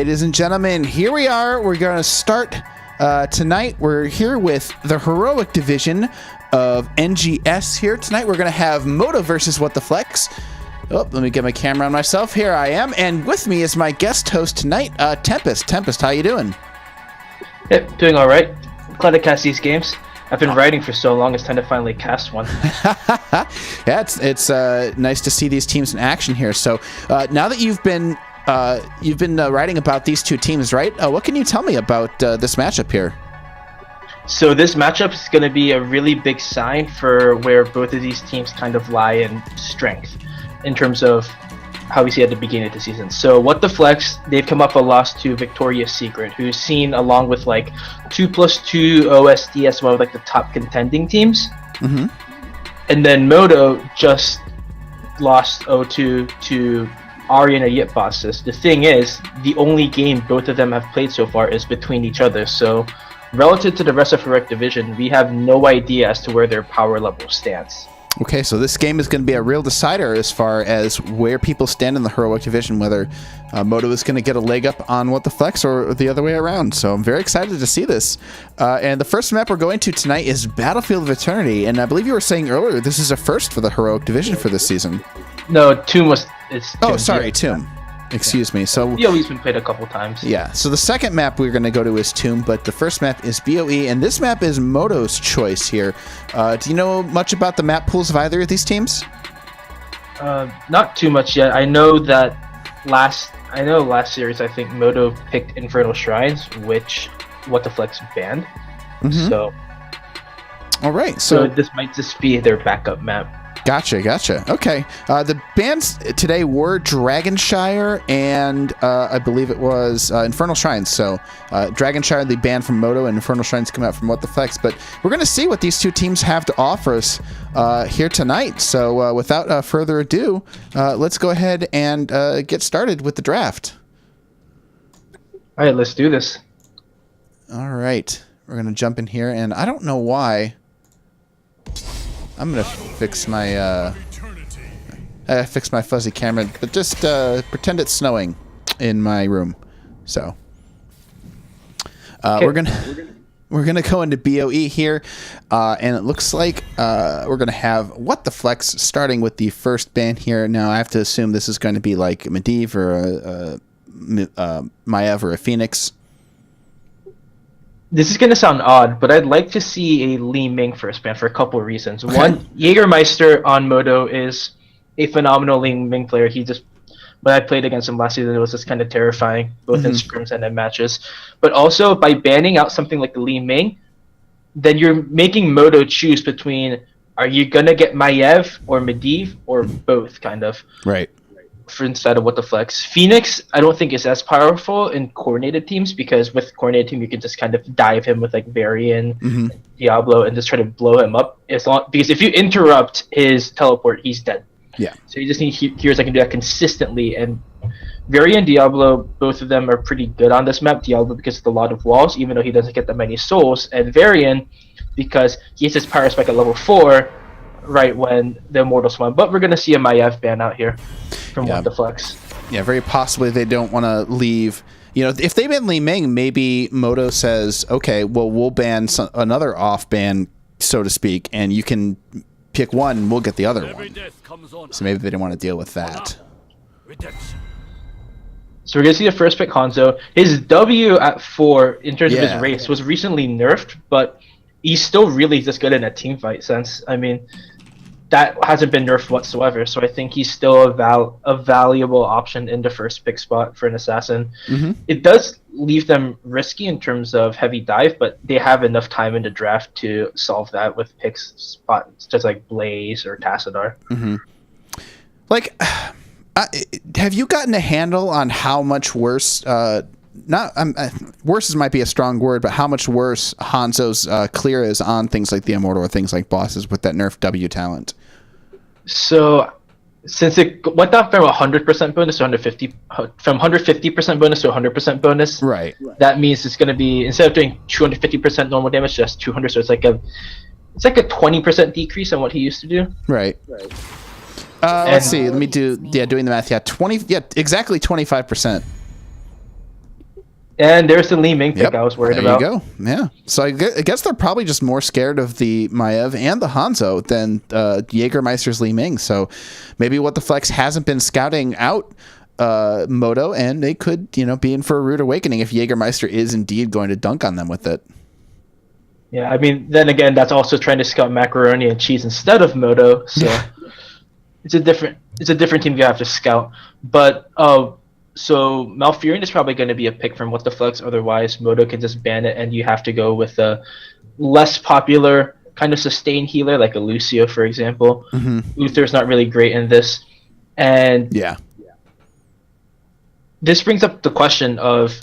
ladies and gentlemen, here we are. We're going to start tonight. We're here with the heroic division of NGS here. Tonight we're going to have Modo versus What the Flex. Oh, let me get my camera on myself. Here I am. And with me is my guest host tonight, Tempest. Tempest, how you doing? Yep, doing all right. Glad to cast these games. I've been writing for so long, it's time to finally cast one. Yeah, it's nice to see these teams in action here. So now that you've been writing about these two teams, right? What can you tell me about this matchup here? So this matchup is going to be a really big sign for where both of these teams kind of lie in strength in terms of how we see at the beginning of the season. So What the Flex, they've come up a loss to Victoria's Secret, who's seen along with like 2+2 OSD as one of like the top contending teams. Mm-hmm. And then Modo just lost 0-2 to Aryan Yip bosses. The thing is, the only game both of them have played so far is between each other. So relative to the rest of Heroic Division, we have no idea as to where their power level stands. Okay, so this game is going to be a real decider as far as where people stand in the Heroic Division, whether Modo is going to get a leg up on What the Flex or the other way around. So I'm very excited to see this. And the first map we're going to tonight is Battlefield of Eternity. And I believe you were saying earlier this is a first for the Heroic Division for this season. No, Tomb was... Oh, sorry, Tomb. Excuse me. So BOE's been played a couple times. Yeah. So the second map we're going to go to is Tomb, but the first map is BOE, and this map is Modo's choice here. Do you know much about the map pools of either of these teams? Not too much yet. I know that last series I think Modo picked Infernal Shrines, which What the Flex banned. Mm-hmm. So. All right. So this might just be their backup map. Gotcha. Okay. The bans today were Dragonshire and I believe it was Infernal Shrines. So Dragonshire, the ban from Modo, and Infernal Shrines come out from What the Flex. But we're going to see what these two teams have to offer us here tonight. So without further ado, let's go ahead and get started with the draft. All right, let's do this. All right. We're going to jump in here, and I don't know why. I'm gonna fix my fuzzy camera, but just pretend it's snowing in my room. So okay. we're gonna go into BOE here, and it looks like we're gonna have What the Flex starting with the first ban here. Now I have to assume this is going to be like Medivh or a Maiev or a Phoenix. This is going to sound odd, but I'd like to see a Li Ming first ban for a couple of reasons. Okay. One, Jägermeister on Modo is a phenomenal Li Ming player. When I played against him last season, it was just kind of terrifying, both in scrims and in matches. But also, by banning out something like the Li Ming, then you're making Modo choose between, are you going to get Maiev or Medivh or both, kind of. Right. For instead of What the Flex. Phoenix, I don't think is as powerful in coordinated teams, because with coordinated team you can just kind of dive him with like Varian, Diablo, and just try to blow him up. Because if you interrupt his teleport, he's dead. Yeah. So you just need heroes that can do that consistently. And Varian and Diablo, both of them are pretty good on this map. Diablo because of a lot of walls, even though he doesn't get that many souls, and Varian because he has his power spike at level 4 right when the Immortals won. But we're going to see a Maiev ban out here from What the Flex. Yeah, very possibly they don't want to leave. You know, if they ban Li Ming, maybe Modo says, okay, well, we'll ban another off ban, so to speak, and you can pick one and we'll get the other one. So maybe they didn't want to deal with that. So we're going to see the first pick Hanzo. His W at 4 in terms of his race was recently nerfed, but he's still really just good in a team fight sense. I mean, that hasn't been nerfed whatsoever, so I think he's still a valuable option in the first pick spot for an assassin. It does leave them risky in terms of heavy dive, but they have enough time in the draft to solve that with picks spots just like Blaze or Tassadar. Like, have you gotten a handle on how much worse? Worse might be a strong word, but how much worse Hanzo's clear is on things like the Immortal or things like bosses with that nerf W talent? So, since it went down from 100% bonus to 150, from 150% bonus to 100% bonus, right? That means it's going to be, instead of doing 250% normal damage, just 200. So it's like a 20% decrease on what he used to do. Right. Let's see. Let me do. Yeah, doing the math. Yeah, exactly 25%. And there's the Li Ming pick Yep. I was worried There about. you go. Yeah. So I guess they're probably just more scared of the Maev and the Hanzo than Jägermeister's Li Ming. So maybe What the Flex hasn't been scouting out Modo, and they could, be in for a rude awakening if Jägermeister is indeed going to dunk on them with it. Yeah, I mean, then again, that's also trying to scout macaroni and cheese instead of Modo. So it's a different team you have to scout. But so Malfurion is probably going to be a pick from What the Flex. Otherwise, Modo can just ban it, and you have to go with a less popular kind of sustain healer like a Lucio, for example. Uther's not really great in this, and this brings up the question of,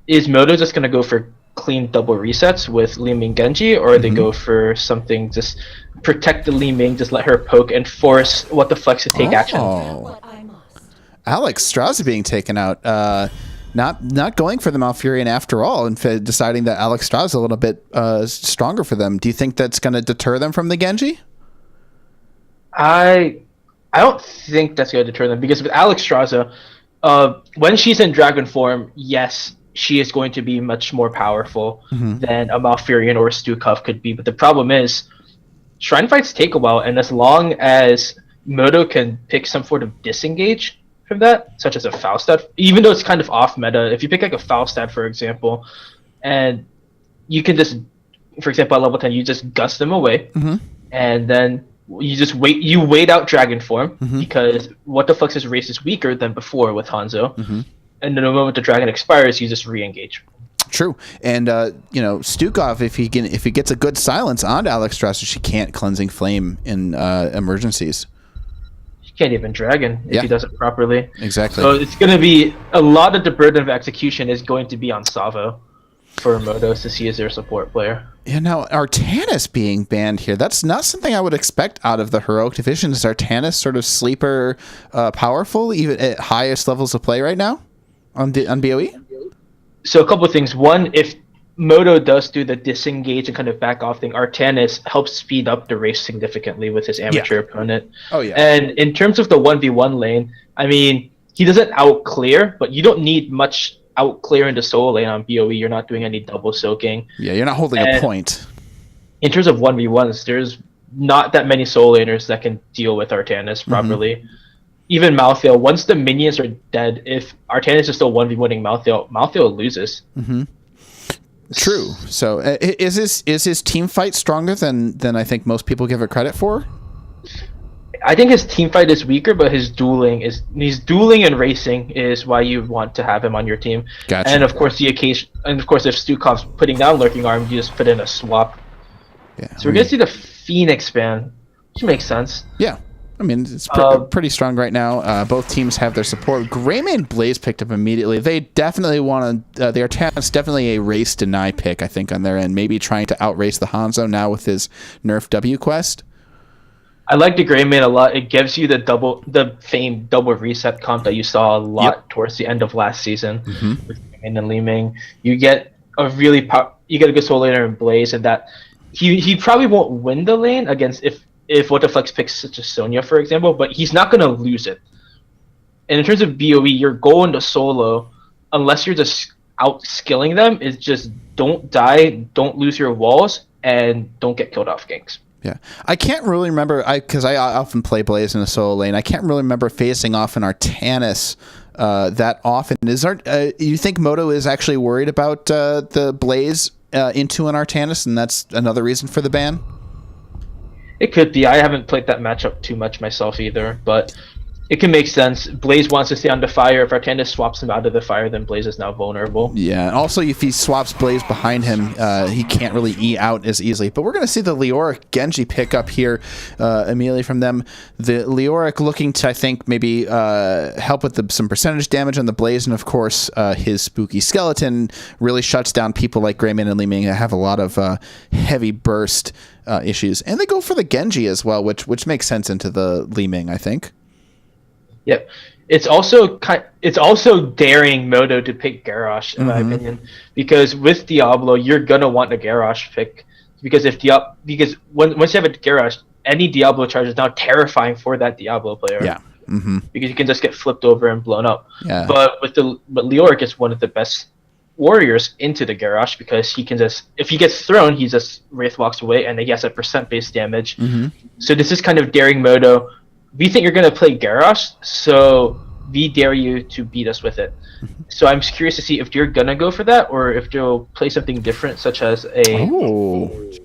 is Modo just going to go for clean double resets with Li Ming Genji, or they go for something just protect the Li Ming, just let her poke and force What the Flex to take action? Alex Strauss being taken out, not going for the Malfurion after all, and deciding that Alex Strauss is a little bit stronger for them. Do you think that's going to deter them from the Genji? I don't think that's going to deter them, because with Alex Strauss, when she's in dragon form, yes, she is going to be much more powerful than a Malfurion or a Stukov could be. But the problem is, Shrine fights take a while, and as long as Modo can pick some sort of disengage from that, such as a Falstad, even though it's kind of off meta, if you pick like a Falstad, for example, and you can just, for example, at level 10, you just gust them away, and then you just wait out dragon form, because What the Flux's race is weaker than before with Hanzo. And then the moment the dragon expires, you just re-engage. True, and Stukov, if he gets a good silence on Alex Strauss, she can't cleansing flame in emergencies. She can't even dragon if he does it properly. Exactly. So it's going to be a lot of the burden of execution is going to be on Savo for Modos to see as their support player. Yeah, now Artanis being banned here, that's not something I would expect out of the heroic division. Is Artanis sort of sleeper powerful even at highest levels of play right now on BOE? So a couple of things. One, if Modo does do the disengage and kind of back off thing, Artanis helps speed up the race significantly with his amateur opponent. Oh yeah. And in terms of the 1v1 lane, I mean, he doesn't out clear, but you don't need much out clear in the solo lane on BOE. You're not doing any double soaking. Yeah, you're not holding a point. In terms of 1v1s, there's not that many solo laners that can deal with Artanis properly. Even Malthael, once the minions are dead, if Artanis is still 1v1ing Malthael loses. True. So is his team fight stronger than I think most people give it credit for? I think his team fight is weaker, but his dueling and racing is why you want to have him on your team. Gotcha. And of course if Stukov's putting down Lurking Arm, you just put in a swap. Yeah. So we're gonna see the Phoenix ban, which makes sense. Yeah. I mean, it's pretty strong right now. Both teams have their support. Greymane Blaze picked up immediately. They definitely want to... the Artanis definitely a race deny pick, I think, on their end. Maybe trying to outrace the Hanzo now with his nerf W quest. I like the Greymane a lot. It gives you the famed double reset comp that you saw a lot towards the end of last season with Greymane and Li Ming. You get a good solo laner in Blaze, and that he probably won't win the lane against if What the Flex picks such as Sonya, for example, but he's not going to lose it. And in terms of BOE, your goal in the solo, unless you're just out-skilling them, is just don't die, don't lose your walls, and don't get killed off ganks. Yeah. I can't really remember, because I often play Blaze in a solo lane, I can't really remember facing off an Artanis that often. You think Modo is actually worried about the Blaze into an Artanis, and that's another reason for the ban? It could be. I haven't played that matchup too much myself either, but it can make sense. Blaze wants to stay on the fire. If Artanis swaps him out of the fire, then Blaze is now vulnerable. Yeah, and also if he swaps Blaze behind him, he can't really E out as easily. But we're going to see the Leoric Genji pick up here immediately from them. The Leoric looking to, I think, maybe help with some percentage damage on the Blaze, and of course, his Spooky Skeleton really shuts down people like Greymane and Li Ming that have a lot of heavy burst issues. And they go for the Genji as well, which makes sense into the Li Ming, I think. Yep. It's also daring Modo to pick Garrosh, in my opinion, because with Diablo you're gonna want a Garrosh pick, because once you have a Garrosh, any Diablo charge is now terrifying for that Diablo player. Yeah. Because you can just get flipped over and blown up. Yeah. But Leoric is one of the best warriors into the garage because he can just, if he gets thrown, he just Wraith walks away and he has a percent-based damage. So this is kind of daring Modo. We think you're going to play garage, so we dare you to beat us with it. So I'm curious to see if you're going to go for that or if you'll play something different, such as the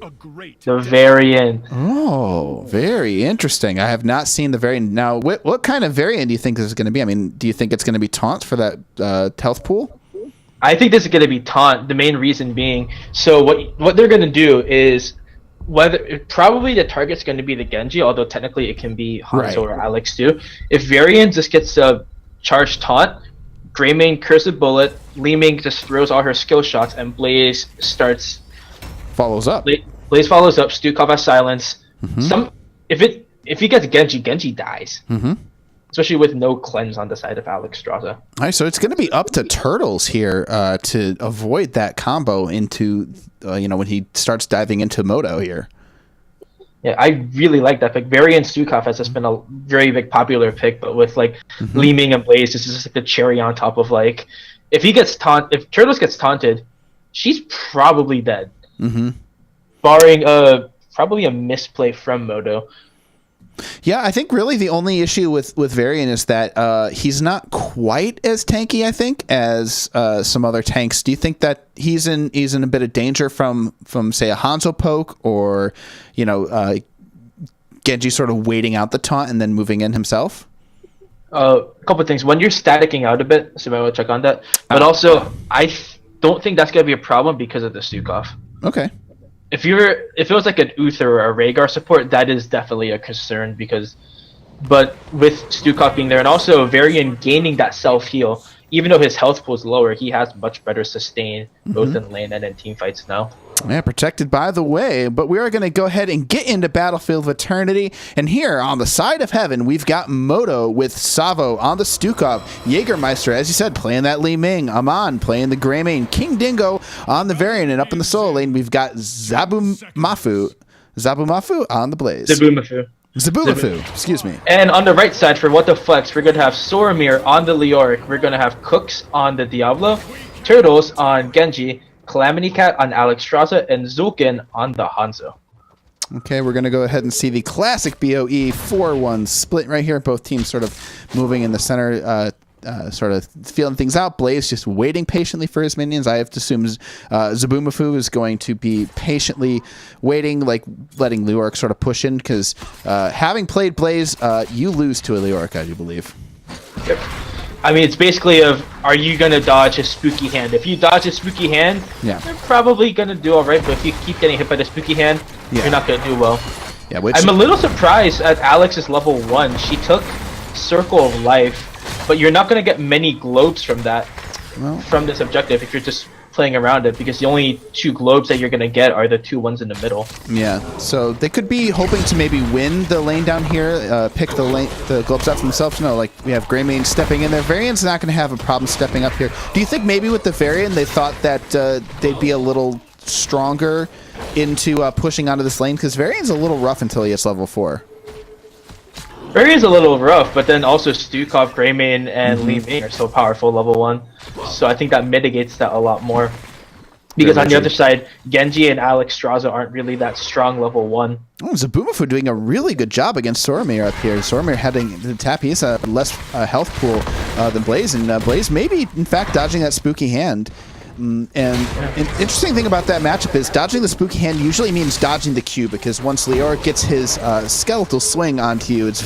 variant. Oh, very interesting. I have not seen the variant. Now, what kind of variant do you think this is going to be? I mean, do you think it's going to be taunt for that health pool? I think this is going to be taunt. The main reason being, so what they're going to do is probably the target's going to be the Genji, although technically it can be Hanzo or Alex too. If variant just gets a charged taunt, Greymane Cursive Bullet, Li Ming just throws all her skill shots, and Blaze follows up. Blaze follows up. Stukov has silence. If he gets Genji dies. Especially with no cleanse on the side of Alex Straza. All right, so it's going to be up to Turtles here to avoid that combo into, when he starts diving into Modo here. Yeah, I really like that pick. Variant Stukov has just been a very big popular pick, but with Li Ming and Blaze, this is just like the cherry on top of if Turtles gets taunted, she's probably dead. Barring probably a misplay from Modo. Yeah, I think really the only issue with Varian is that he's not quite as tanky, I think, as some other tanks. Do you think that he's in a bit of danger from say a Hanzo poke or Genji sort of waiting out the taunt and then moving in himself? A couple of things. When you're staticking out a bit, so I will check on that. But also, I don't think that's going to be a problem because of the Stukov. Okay. If it was like an Uther or a Rhaegar support, that is definitely a concern but with Stukov being there and also Varian gaining that self heal, even though his health pool is lower, he has much better sustain both in lane and in team fights now. Yeah, protected by the way, but we are going to go ahead and get into Battlefield of Eternity. And here on the side of heaven, we've got Modo with Savo on the Stukov. Jägermeister, as you said, playing that Li Ming. Aman playing the Greymane. King Dingo on the Variant. And up in the solo lane, we've got Zabumafu on the Blaze. Zabumafu, excuse me. And on the right side, for What the Flex, we're going to have Soromir on the Leoric. We're going to have Cooks on the Diablo. Turtles on Genji. Calamity Cat on Alex Straza, and Zulkin on the Hanzo. Okay, we're going to go ahead and see the classic BOE 4-1 split right here. Both teams sort of moving in the center, sort of feeling things out. Blaze just waiting patiently for his minions. I have to assume Zabumafu is going to be patiently waiting, like letting Leoric sort of push in, because having played Blaze, you lose to a Leoric, I do believe. Yep. I mean, it's basically are you going to dodge a spooky hand? If you dodge a spooky hand, you're probably going to do all right. But if you keep getting hit by the spooky hand, you're not going to do well. Yeah, I'm a little surprised at Alex's level 1. She took Circle of Life, but you're not going to get many globes from that, from this objective if you're just playing around it, because the only 2 globes that you're going to get are the 2 ones in the middle. Yeah, so they could be hoping to maybe win the lane down here, pick the globes out for themselves. No, like we have Greymane stepping in there. Varian's not going to have a problem stepping up here. Do you think maybe with the Varian they thought that they'd be a little stronger into pushing onto this lane? Because Varian's a little rough until he hits level 4. Varian's a little rough, but then also Stukov, Greymane, and Li Ming are so powerful level 1. So I think that mitigates that a lot more. Because on the other side, Genji and Alex Straza aren't really that strong level 1. Oh, Zabumafu doing a really good job against Soromir up here. Soromir heading the tap. He has a less health pool than Blaze, and Blaze maybe, in fact, dodging that spooky hand. And an interesting thing about that matchup is dodging the spooky hand usually means dodging the Q, because once Leoric gets his skeletal swing onto you, it's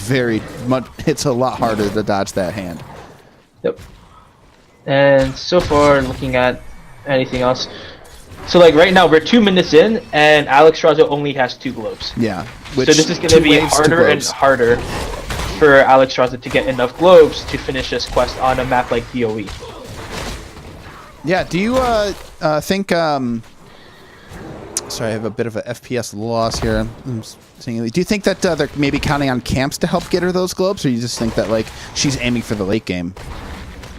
a lot harder to dodge that hand. Yep. And so far, looking at anything else, so like right now we're 2 minutes in, and Alex Straza only has 2 globes. Yeah. So this is going to be harder and harder for Alex Straza to get enough globes to finish this quest on a map like BOE. Yeah, do you think... sorry, I have a bit of a FPS loss here. Do you think that they're maybe counting on camps to help get her those globes, or you just think that like she's aiming for the late game?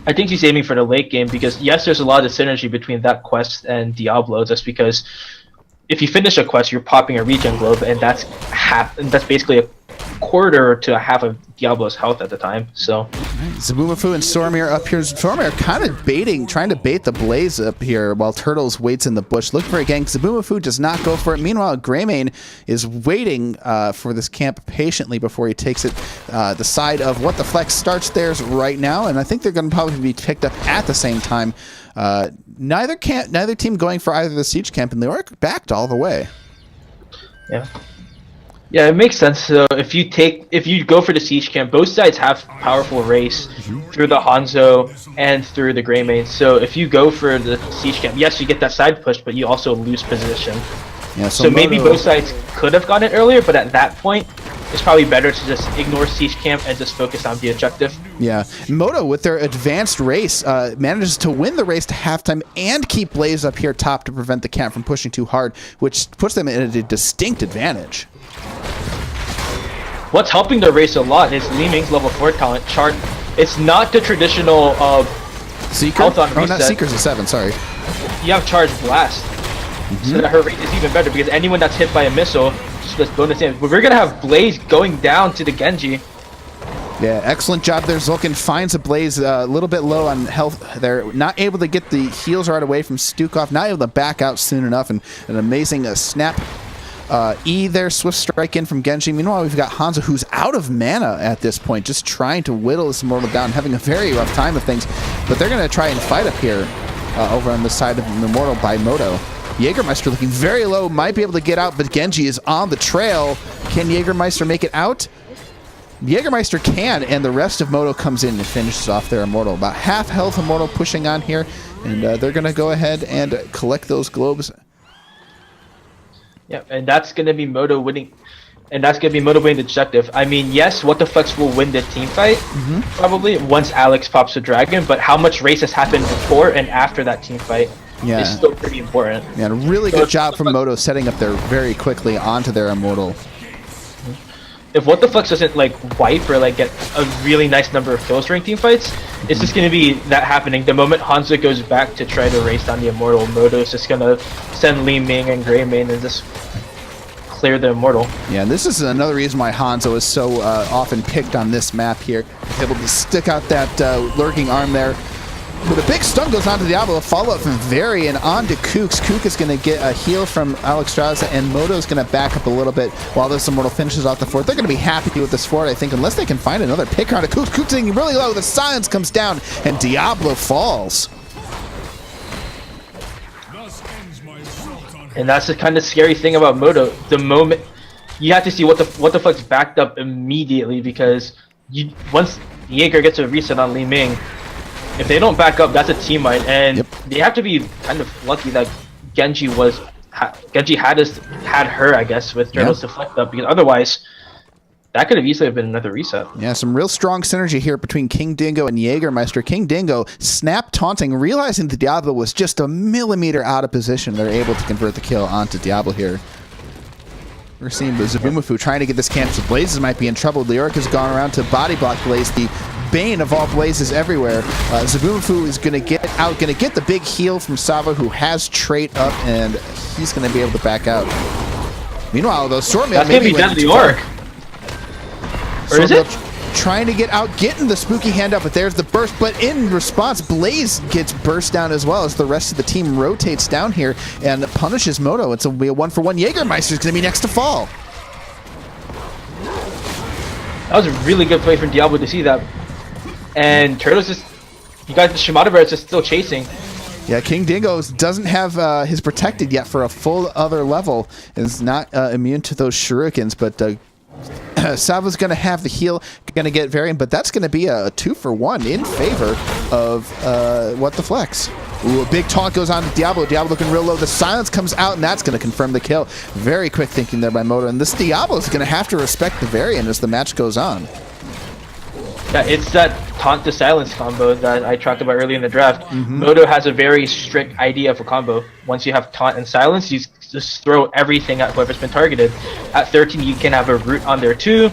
I think she's aiming for the late game because, yes, there's a lot of synergy between that quest and Diablo, just because if you finish a quest, you're popping a regen globe, and that's basically a quarter to a half of Diablo's health at the time. So Zabumafu and Stormir up here. Stormir kind of trying to bait the Blaze up here while Turtles waits in the bush. Looking for a gank. Zabumafu does not go for it. Meanwhile, Greymane is waiting for this camp patiently before he takes it. The side of What the Flex starts theirs right now, and I think they're going to probably be picked up at the same time. Neither team going for either the siege camp, and they are backed all the way. Yeah. Yeah, it makes sense. So if you go for the siege camp, both sides have powerful race through the Hanzo and through the Greymane. So if you go for the siege camp, yes, you get that side push, but you also lose position. Yeah, so maybe both sides could have gotten it earlier, but at that point, it's probably better to just ignore siege camp and just focus on the objective. Yeah, Modo with their advanced race manages to win the race to halftime and keep Blaze up here top to prevent the camp from pushing too hard, which puts them in a distinct advantage. What's helping the race a lot is Li Ming's level 4 talent chart. It's not the traditional Seeker? health on reset. Oh, not Seeker's a 7, sorry. You have Charge Blast. So that her rate is even better because anyone that's hit by a missile just does bonus damage. But we're going to have Blaze going down to the Genji. Yeah, excellent job there. Zulkin finds a Blaze a little bit low on health. They're not able to get the heals right away from Stukov, not able to back out soon enough, and an amazing snap. E there, Swift Strike in from Genji. Meanwhile, we've got Hanzo, who's out of mana at this point, just trying to whittle this Immortal down, having a very rough time of things. But they're going to try and fight up here over on the side of Immortal by Modo. Jägermeister looking very low, might be able to get out, but Genji is on the trail. Can Jägermeister make it out? Jägermeister can, and the rest of Modo comes in and finishes off their Immortal. About half health Immortal pushing on here, and they're going to go ahead and collect those globes. Yeah, and that's going to be Modo winning. And that's going to be Modo winning the objective. I mean, yes, What the Flex will win the team fight, probably, once Alex pops a dragon, but how much race has happened before and after that team fight is still pretty important. Yeah, really good job from Modo setting up there very quickly onto their Immortal. If What the Flex doesn't wipe or get a really nice number of kills during team fights, it's just going to be that happening. The moment Hanzo goes back to try to race down the Immortal, Modo's just going to send Li Ming and Greymane and just clear the Immortal. Yeah, and this is another reason why Hanzo is so often picked on this map here. Able to stick out that lurking arm there. But a big stun goes on to Diablo, a follow-up from Varian on to Kooks. Kook is going to get a heal from Alexstrasza, and Modo's going to back up a little bit while this Immortal finishes off the fort. They're going to be happy with this fort, I think, unless they can find another pick on to Kooks. Kooks getting really low, the silence comes down, and Diablo falls. And that's the kind of scary thing about Modo. The moment you have to see what the fuck's backed up immediately, because once Jaeger gets a reset on Li Ming, if they don't back up, that's a team fight, and they have to be kind of lucky that Genji had her, I guess, with Turtles deflect up, because otherwise that could have easily been another reset. Yeah, some real strong synergy here between King Dingo and Jägermeister. King Dingo snap taunting, realizing the Diablo was just a millimeter out of position. They're able to convert the kill onto Diablo here. We're seeing Zabumafu trying to get this camp, so Blazes might be in trouble. Leoric has gone around to body block Blaze, the bane of all Blazes everywhere. Zabumafu is going to get out, going to get the big heal from Sava, who has trait up, and he's going to be able to back out. Meanwhile, though, Stormil that's going to be deadly Leoric. Or is it? Trying to get out, getting the spooky hand up, but there's the burst. But in response, Blaze gets burst down as well as the rest of the team rotates down here and punishes Modo. It's going to be a 1-for-1. Jägermeister is going to be next to fall. That was a really good play from Diablo to see that. And Turtles just, you got the Shimada Bear is just still chasing. Yeah, King Dingo doesn't have his protected yet for a full other level. Is not immune to those shurikens, but Sava's going to have the heal, going to get Varian, but that's going to be a 2-for-1 in favor of What the Flex. Ooh, a big taunt goes on to Diablo. Diablo looking real low. The silence comes out, and that's going to confirm the kill. Very quick thinking there by Modo, and this Diablo is going to have to respect the Varian as the match goes on. Yeah, it's that taunt to silence combo that I talked about earlier in the draft. Modo has a very strict idea of a combo. Once you have taunt and silence, you just throw everything at whoever's been targeted. At 13, you can have a root on there too.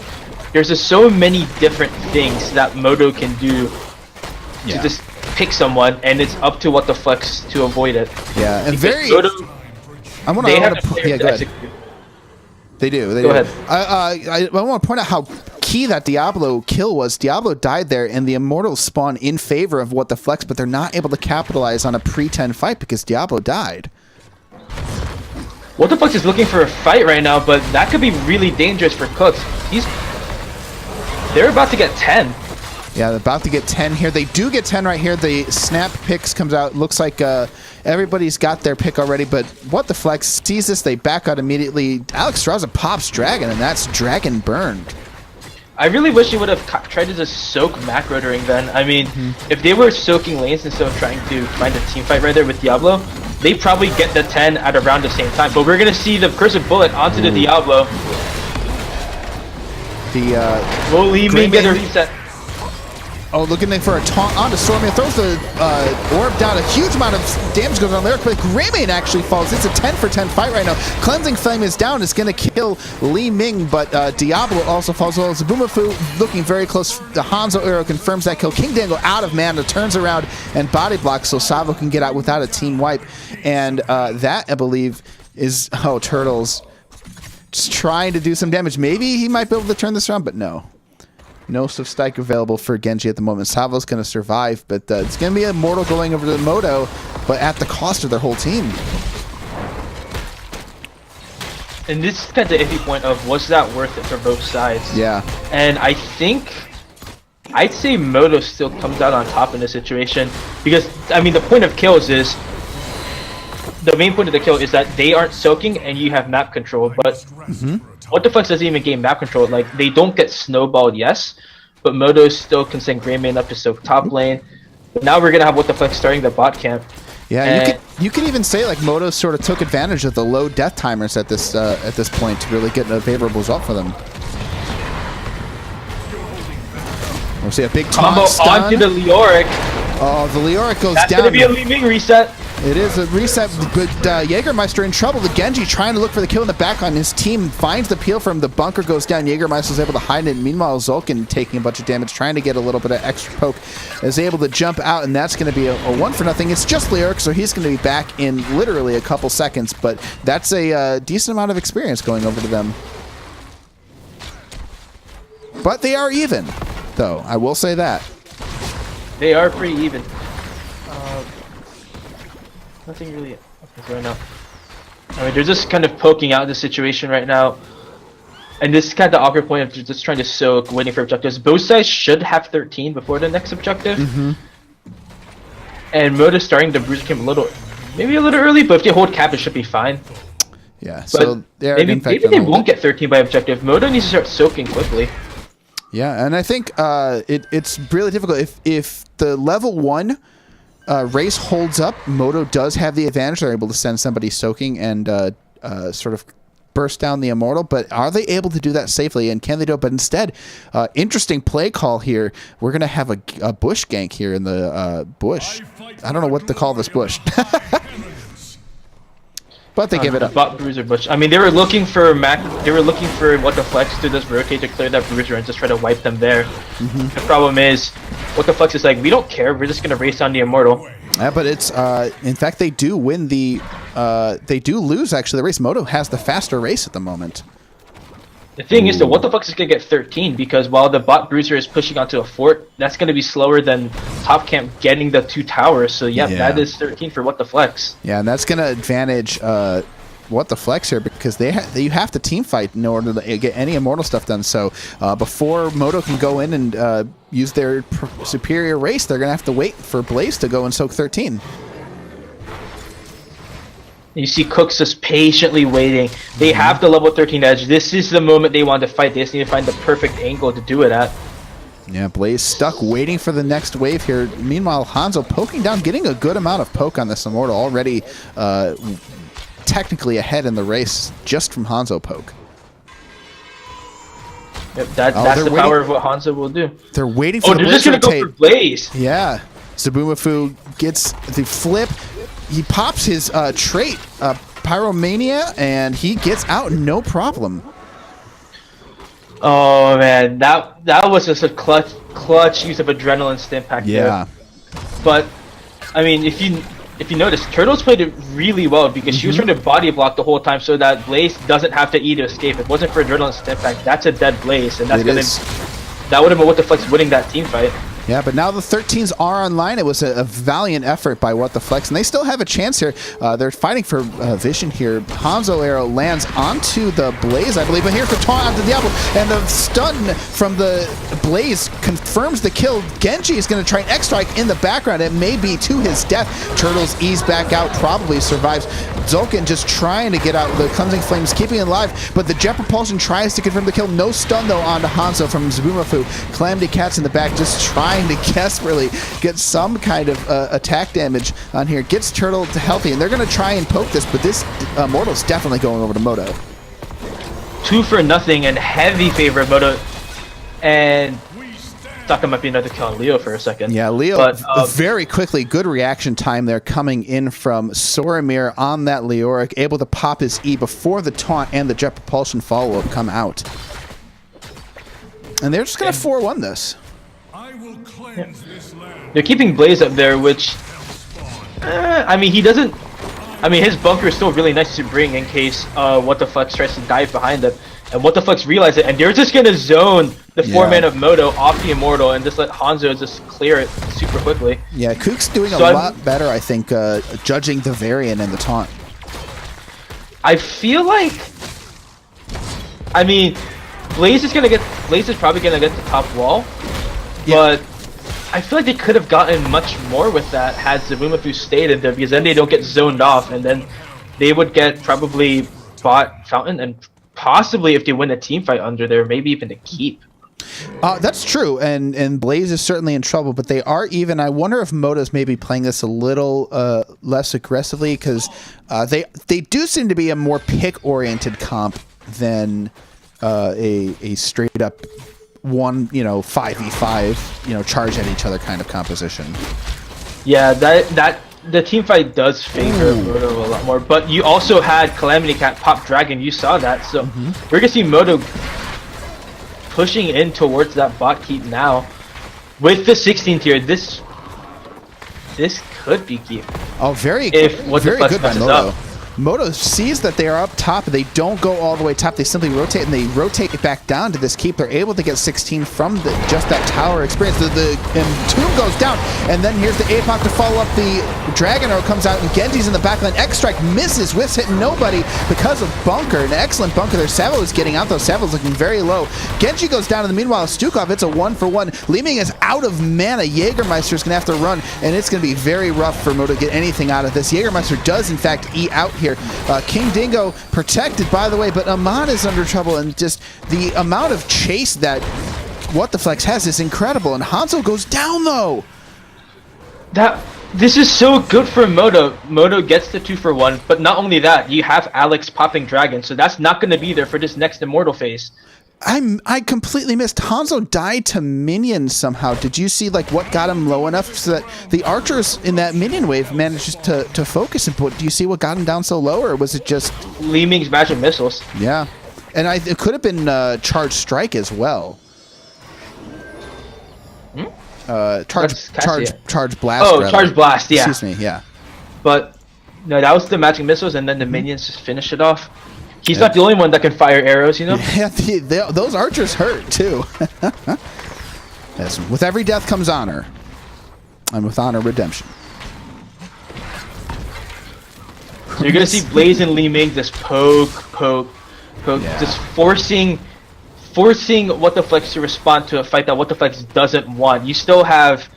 There's just so many different things that Modo can do to just pick someone, and it's up to What the Flex to avoid it. Yeah, and because Modo, yeah, go ahead. They do. Go ahead. I want to point out how key that Diablo kill was Diablo died there, and the Immortals spawn in favor of What the Flex, but they're not able to capitalize on a pre-10 fight because Diablo died. What the Flex is looking for a fight right now, but that could be really dangerous for Cooks. They're about to get 10. Yeah, they're about to get 10 here. They do get 10 right here. The snap picks comes out. Looks like everybody's got their pick already, but What the Flex sees this. They back out immediately. Alex Straza pops Dragon, and that's Dragon burned. I really wish he would have tried to just soak macro during then. I mean, if they were soaking lanes instead of trying to find a team fight right there with Diablo, they probably get the 10 at around the same time. But we're going to see the Cursive Bullet onto the Diablo. Will Lee Ming get a reset? Oh, looking for a taunt onto Stormy. Throws the orb down. A huge amount of damage goes on there, but Greymane actually falls. It's a 10 for 10 fight right now. Cleansing Flame is down. It's going to kill Li Ming, but Diablo also falls. Well, Zabumafu looking very close. The Hanzo arrow confirms that kill. King Dango out of mana, turns around and body blocks so Savo can get out without a team wipe. And that, I believe, is... Oh, Turtles just trying to do some damage. Maybe he might be able to turn this around, but no. No Strike available for Genji at the moment. Savo's going to survive, but it's going to be Immortal going over to Modo, but at the cost of their whole team. And this is kind of the iffy point of, was that worth it for both sides? Yeah. And I think, I'd say Modo still comes out on top in this situation, because, I mean, the point of kills is, the main point of the kill is that they aren't soaking and you have map control, but What the Flex doesn't even gain map control. Like, they don't get snowballed, yes, but Modo still can send Greymane up to soak top lane. But now we're gonna have What the Flex starting the bot camp. Yeah, you could even say like Modo sort of took advantage of the low death timers at this point to really get a favorable result for them. We'll see a big combo onto the Leoric. Oh, the Leoric goes down. That's gonna be a Li Ming reset. It is a reset, but Jägermeister in trouble. The Genji trying to look for the kill in the backline. His team finds the peel from the bunker, goes down. Jägermeister is able to hide it. Meanwhile, Zulkin taking a bunch of damage, trying to get a little bit of extra poke, is able to jump out, and that's going to be a 1-for-0. It's just Leoric, so he's going to be back in literally a couple seconds, but that's a decent amount of experience going over to them. But they are even, though. I will say that. They are pretty even. Nothing really happens right now. I mean, they're just kind of poking out the situation right now. And this is kind of the awkward point of just trying to soak, waiting for objectives. Both sides should have 13 before the next objective. And Modo's starting the Bruiser Camp maybe a little early, but if they hold cap, it should be fine. Yeah, but so maybe they won't get 13 by objective. Modo needs to start soaking quickly. Yeah, and I think it's really difficult. If the level 1 race holds up, Modo does have the advantage. They're able to send somebody soaking and sort of burst down the Immortal, but are they able to do that safely, and can they do it? But instead, interesting play call here. We're going to have a bush gank here in the bush. I don't know what to call this bush. But they give it up. Bot Bruiser Bush. I mean, they were looking for What the Flex to just rotate to clear that Bruiser and just try to wipe them there. The problem is, What the Flex is like, we don't care. We're just gonna race on the Immortal. Yeah, but it's in fact they do win the. They do lose actually the race. Modo has the faster race at the moment. The thing is that What the Flex is gonna get 13 because while the bot Bruiser is pushing onto a fort, that's gonna be slower than top camp getting the 2 towers. So yeah, that is 13 for What the Flex. Yeah, and that's gonna advantage What the Flex here because you have to team fight in order to get any Immortal stuff done. So before Modo can go in and use their superior race, they're gonna have to wait for Blaze to go and soak 13. You see Cooks just patiently waiting. They have the level 13 edge. This is the moment they want to fight. They just need to find the perfect angle to do it at. Yeah, Blaze stuck waiting for the next wave here. Meanwhile, Hanzo poking down, getting a good amount of poke on this Immortal. Already technically ahead in the race just from Hanzo poke. Yep, that's the power of what Hanzo will do. They're waiting for the Blaze to rotate. They're just going to go for Blaze. Yeah. Zabumafu gets the flip. He pops his trait, Pyromania, and he gets out no problem. Oh man, that was just a clutch use of adrenaline stim pack. Yeah. There. But I mean, if if you notice, Turtles played it really well because she was trying to body block the whole time so that Blaze doesn't have to E to escape. If it wasn't for Adrenaline's step back, that's a dead Blaze, and that would have been What the Flex winning that team fight. Yeah, but now the 13s are online. It was a valiant effort by What the Flex, and they still have a chance here. They're fighting for vision here. Hanzo arrow lands onto the Blaze, I believe, but here's the taunt onto Diablo, and the stun from the Blaze confirms the kill. Genji is going to try an X-Strike in the background. It may be to his death. Turtles ease back out, probably survives. Zulkin just trying to get out. The Cleansing Flames keeping it alive, but the Jet Propulsion tries to confirm the kill. No stun, though, onto Hanzo from Zabumafu. Calamity Cat's in the back, just trying to desperately get some kind of attack damage on here. Gets Turtle to healthy, and they're going to try and poke this, but this Mortal's definitely going over to Modo. 2 for nothing and heavy favor of Modo. And thought there might be another kill on Leo for a second. Yeah, Leo, but, very quickly, good reaction time there coming in from Soromir on that Leoric, able to pop his E before the taunt and the Jet Propulsion follow-up come out. And they're just going to 4-1 this. Yeah. They're keeping Blaze up there, which, I mean, he doesn't. I mean, his bunker is still really nice to bring in case What the Flex tries to dive behind them, and What the Flex realize it, and they're just gonna zone the 4-man of Modo off the Immortal and just let Hanzo just clear it super quickly. Yeah, Kook's doing a lot better, I think, judging the variant and the taunt. I feel like, I mean, Blaze is probably gonna get the top wall, but I feel like they could have gotten much more with that had Zabumafu stayed in there, because then they don't get zoned off, and then they would get probably bot Fountain, and possibly if they win a team fight under there, maybe even a keep. That's true, and Blaze is certainly in trouble, but they are even. I wonder if Modo's maybe playing this a little less aggressively, because they do seem to be a more pick-oriented comp than a straight-up 5v5, charge at each other kind of composition. Yeah, that the team fight does favor Modo a lot more, but you also had Calamity Cat pop Dragon. You saw that, so we're gonna see Modo pushing in towards that bot keep now with the 16 tier. This could be keep. Oh, very good by Modo. Modo sees that they are up top, and they don't go all the way top. They simply rotate, and they rotate it back down to this keep. They're able to get 16 from just that tower experience. The Tomb goes down, and then here's the APOC to follow up. The Dragon Arrow comes out, and Genji's in the backline. X-Strike misses, whiffs hitting nobody because of Bunker. An excellent Bunker there. Savo is getting out, though. Savo's looking very low. Genji goes down, in the meanwhile, Stukov, it's a 1-for-1. Li Ming is out of mana. Jägermeister's going to have to run, and it's going to be very rough for Modo to get anything out of this. Jägermeister does, in fact, E out here. King Dingo protected, by the way, but Ahmad is under trouble, and just the amount of chase that What the Flex has is incredible, and Hanzo goes down, though. This is so good for Modo. Modo gets the 2-for-1, but not only that, you have Alex popping Dragon, so that's not going to be there for this next Immortal phase. I completely missed. Hanzo died to minions somehow. Did you see what got him low enough so that the archers in that minion wave managed to focus and put? Do you see what got him down so low, or was it just Li Ming's magic missiles? Yeah, and it could have been Charge Strike as well. Charge Blast. Oh, rather. Charge Blast. Yeah. Excuse me. Yeah. But no, that was the magic missiles, and then the minions just finish it off. He's not the only one that can fire arrows, Yeah, those archers hurt, too. Yes, with every death comes honor. And with honor, redemption. So you're going to see Blaze and Li Ming just poke, just forcing What the Flex to respond to a fight that What the Flex doesn't want. You still have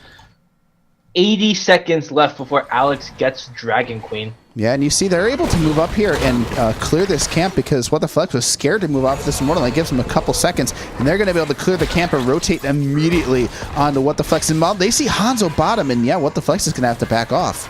80 seconds left before Alex gets Dragon Queen. Yeah, and you see they're able to move up here and clear this camp because What the Flex was scared to move off this Immortal. That gives them a couple seconds, and they're going to be able to clear the camp and rotate immediately onto What the Flex. And they see Hanzo bottom, and yeah, What the Flex is going to have to back off.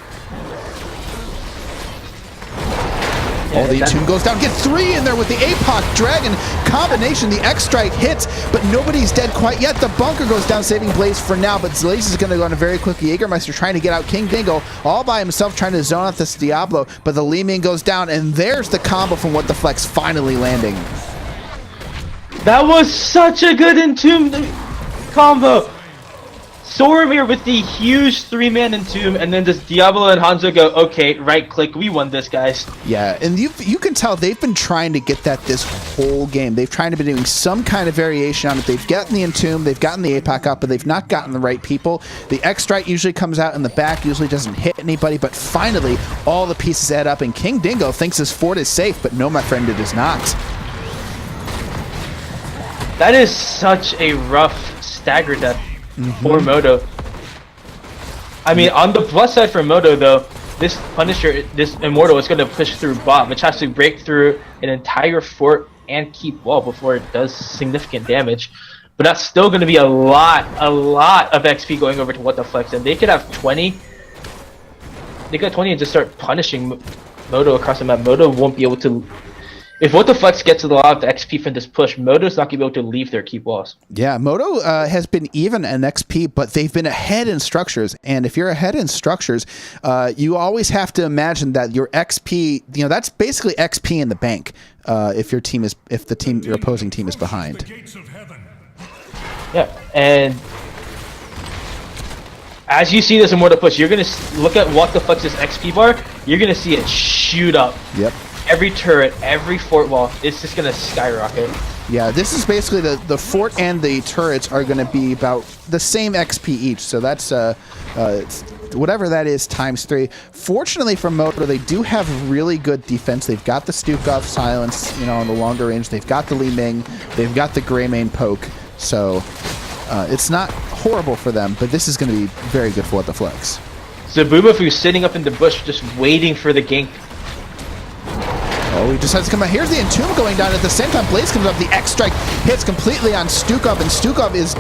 Oh, the Tomb goes down. Get 3 in there with the APOC Dragon combination. The X-Strike hits, but nobody's dead quite yet. The Bunker goes down, saving Blaze for now, but Blaze is going to go on a very quickly. Jägermeister trying to get out King Dingo all by himself, trying to zone out this Diablo, but the Li Ming goes down, and there's the combo from What the Flex finally landing. That was such a good Entombed combo. Soromir with the huge 3-man entomb, and then does Diablo and Hanzo go, okay, right click, we won this, guys. Yeah, and you can tell they've been trying to get that this whole game. They've tried to be doing some kind of variation on it. They've gotten the entomb, they've gotten the APAC up, but they've not gotten the right people. The X-Strike usually comes out in the back, usually doesn't hit anybody, but finally all the pieces add up, and King Dingo thinks his fort is safe, but no, my friend, it is not. That is such a rough stagger death for Modo. I mean, on the plus side for Modo, though, this Punisher, this Immortal, is going to push through bot, which has to break through an entire fort and keep wall before it does significant damage. But that's still going to be a lot of XP going over to What the Flex, and they could have 20. They got 20 and just start punishing Modo across the map. Modo won't be able to. If What the Flex gets a lot of the XP from this push, Modo's not going to be able to leave their keep walls. Yeah, Modo has been even in XP, but they've been ahead in structures. And if you're ahead in structures, you always have to imagine that your XP, that's basically XP in the bank. If your opposing team is behind. Yeah, and as you see this Immortal push, you're going to look at What the Flex's XP bar. You're going to see it shoot up. Yep. Every turret, every fort wall, it's just going to skyrocket. Yeah, this is basically the fort and the turrets are going to be about the same XP each. So that's whatever that is times 3. Fortunately for Modo, they do have really good defense. They've got the Stukov silence, on the longer range. They've got the Li Ming. They've got the Greymane poke. So it's not horrible for them, but this is going to be very good for What the Flex. Zabumafu's sitting up in the bush just waiting for the gank. Oh, he decides to come out. Here's the Entomb going down. At the same time, Blaze comes up. The X-Strike hits completely on Stukov, and Stukov is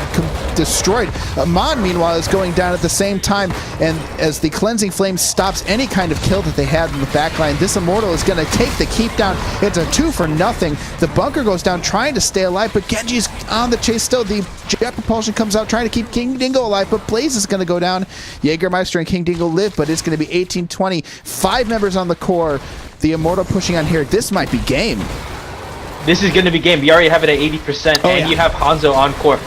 destroyed. Mon, meanwhile, is going down at the same time, and as the Cleansing Flame stops any kind of kill that they had in the backline, this Immortal is going to take the keep down. It's a 2-for-0. The bunker goes down, trying to stay alive, but Genji's on the chase still. The Jet Propulsion comes out, trying to keep King Dingo alive, but Blaze is going to go down. Jägermeister and King Dingo live, but it's going to be 18-20. 5 members on the core. The Immortal pushing on here. This might be game. This is going to be game. We already have it at 80%, and you have Hanzo on core.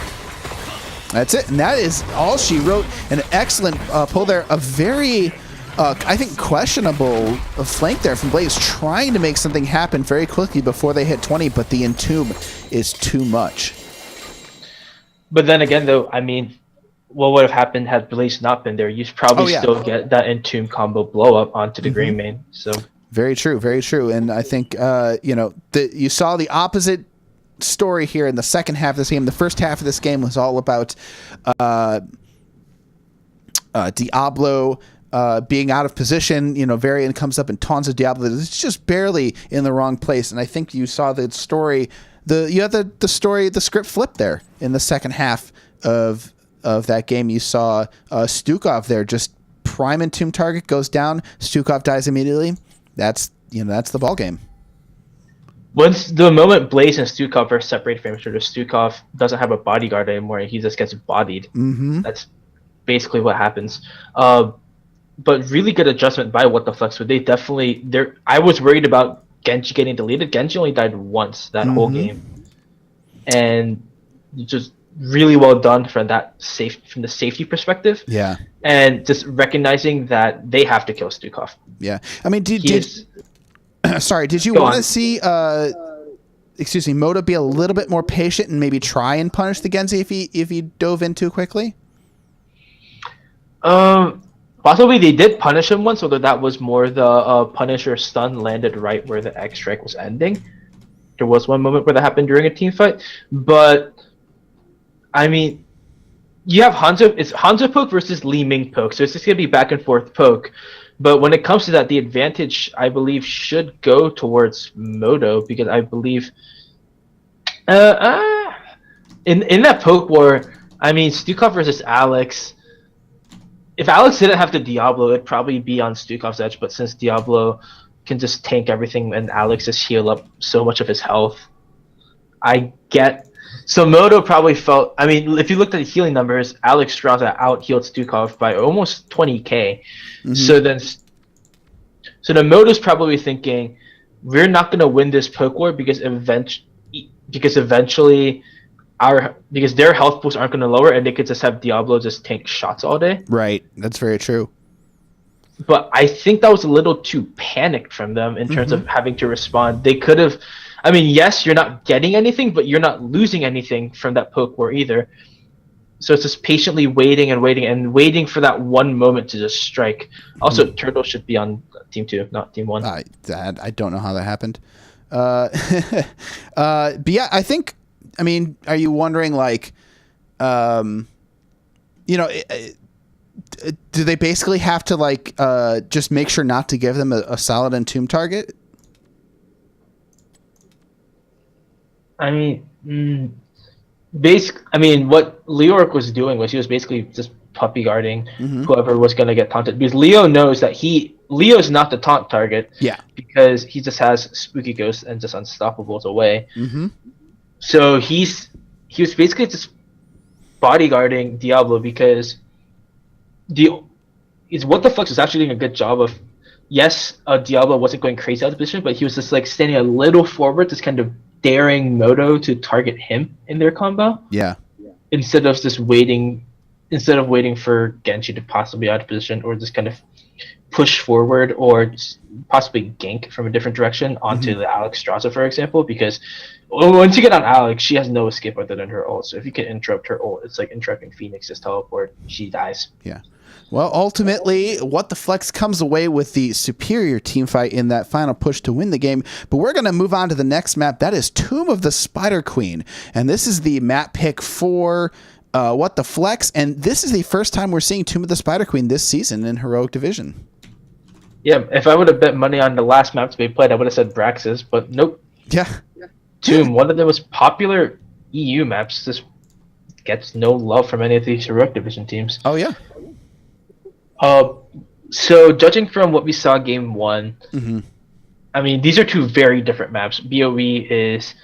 That's it. And that is all she wrote. An excellent pull there. A very, I think, questionable flank there from Blaze, trying to make something happen very quickly before they hit 20, but the Entomb is too much. But then again, though, I mean, what would have happened had Blaze not been there? You'd probably still get that Entomb combo blow up onto the Greymane. So. Very true, very true. And I think, you saw the opposite story here in the second half of this game. The first half of this game was all about Diablo being out of position. Varian comes up and taunts Diablo. It's just barely in the wrong place. And I think you saw the story, the script flip there in the second half of that game. You saw Stukov there, just prime Entomb target goes down, Stukov dies immediately. That's the ball game. Once the moment Blaze and Stukov are separated from each other, Stukov doesn't have a bodyguard anymore. He just gets bodied. That's basically what happens. But really good adjustment by What the Flex. They definitely I was worried about Genji getting deleted. Genji only died once that whole game, and just really well done from the safety perspective. Yeah. And just recognizing that they have to kill Stukov. Yeah. I mean, did you want to see Modo be a little bit more patient and maybe try and punish the Genji if he dove in too quickly? Possibly they did punish him once, although that was more the Punisher stun landed right where the X strike was ending. There was one moment where that happened during a team fight, but I mean, you have it's Hanzo poke versus Li Ming poke, so it's just gonna be back and forth poke. But when it comes to that, the advantage, I believe, should go towards Modo, because I believe in that poke war, I mean, Stukov versus Alex. If Alex didn't have the Diablo, it'd probably be on Stukov's edge. But since Diablo can just tank everything and Alex just heal up so much of his health, So Modo probably felt. I mean, if you looked at the healing numbers, Alex Strauza out-healed Stukov by almost 20k. So then Modo's probably thinking, we're not going to win this poke war because eventually because their health pools aren't going to lower, and they could just have Diablo just tank shots all day. Right. That's very true. But I think that was a little too panicked from them in terms of having to respond. They could have, I mean, yes, you're not getting anything, but you're not losing anything from that poke war either. So it's just patiently waiting and waiting for that one moment to just strike. Also, Turtle should be on Team 2, not Team 1. I don't know how that happened. But yeah, I think, I mean, are you wondering, like, you know, do they basically have to, like, just make sure not to give them a solid Entomb target? I mean, what Leoric was doing was he was basically just puppy guarding whoever was going to get taunted, because Leo knows that Leo's not the taunt target. Yeah. Because he just has Spooky Ghost and just Unstoppables away. So he was basically just bodyguarding Diablo, because what the Flux was actually doing a good job of. Yes, Diablo wasn't going crazy out of position, but he was just like standing a little forward, just kind of daring Modo to target him in their combo. Yeah. Instead of waiting for Genji to possibly be out of position, or just kind of push forward, or possibly gank from a different direction onto the Alex Straza, for example, because once you get on Alex, she has no escape other than her ult. So if you can interrupt her ult, it's like interrupting Phoenix's teleport. She dies. Yeah. Well, ultimately, What the Flex comes away with the superior team fight in that final push to win the game. But we're going to move on to the next map. That is Tomb of the Spider Queen. And this is the map pick for What the Flex. And this is the first time we're seeing Tomb of the Spider Queen this season in Heroic Division. Yeah, if I would have bet money on the last map to be played, I would have said Braxis, but nope. Yeah. Tomb, one of the most popular EU maps, just gets no love from any of these Heroic Division teams. Oh, yeah. So judging from what we saw game 1, I mean, these are two very different maps. BOE is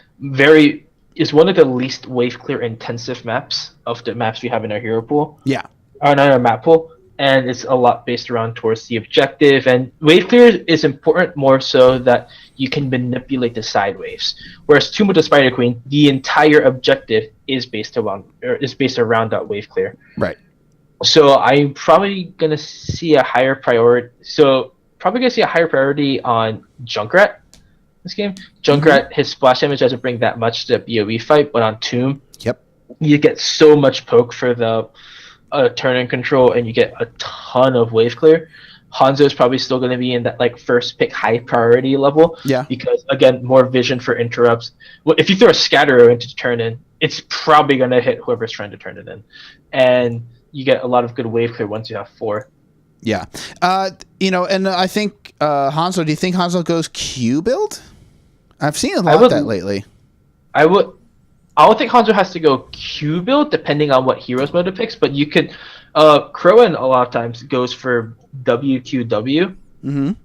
one of the least wave clear intensive maps of the maps we have in our hero pool. Yeah. Or in our map pool. And it's a lot based around towards the objective. And wave clear is important more so that you can manipulate the side waves. Whereas Tomb of the Spider Queen, the entire objective is based around that wave clear. Right. So I'm probably gonna see a higher priority. On Junkrat this game. Junkrat, his splash damage doesn't bring that much to the BOE fight, but on Tomb, you get so much poke for the turn and control, and you get a ton of wave clear. Hanzo is probably still going to be in that like first pick high priority level. Yeah. Because again, more vision for interrupts. Well, if you throw a scatter into turn in, it's probably going to hit whoever's trying to turn it in, and you get a lot of good wave clear once you have 4. Yeah. And I think Hanzo. Do you think Hanzo goes Q build? I've seen a lot of that lately. I don't think Hanzo has to go Q build depending on what heroes Modo picks, but you could. Crowan a lot of times goes for WQW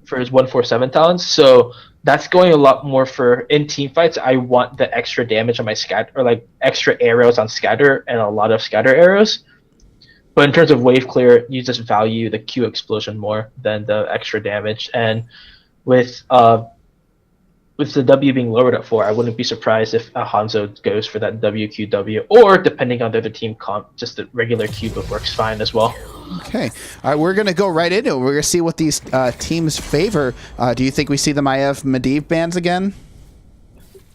for his 147 talents, so that's going a lot more for in team fights. I want the extra damage on my scatter, or like extra arrows on scatter and a lot of scatter arrows. But in terms of wave clear, you just value the Q explosion more than the extra damage. And with the W being lowered at 4, I wouldn't be surprised if Hanzo goes for that WQW, or depending on the other team comp, just the regular Q build works fine as well. Okay. All right, we're going to go right into it. We're going to see what these teams favor. Do you think we see the Maiev Medivh bans again?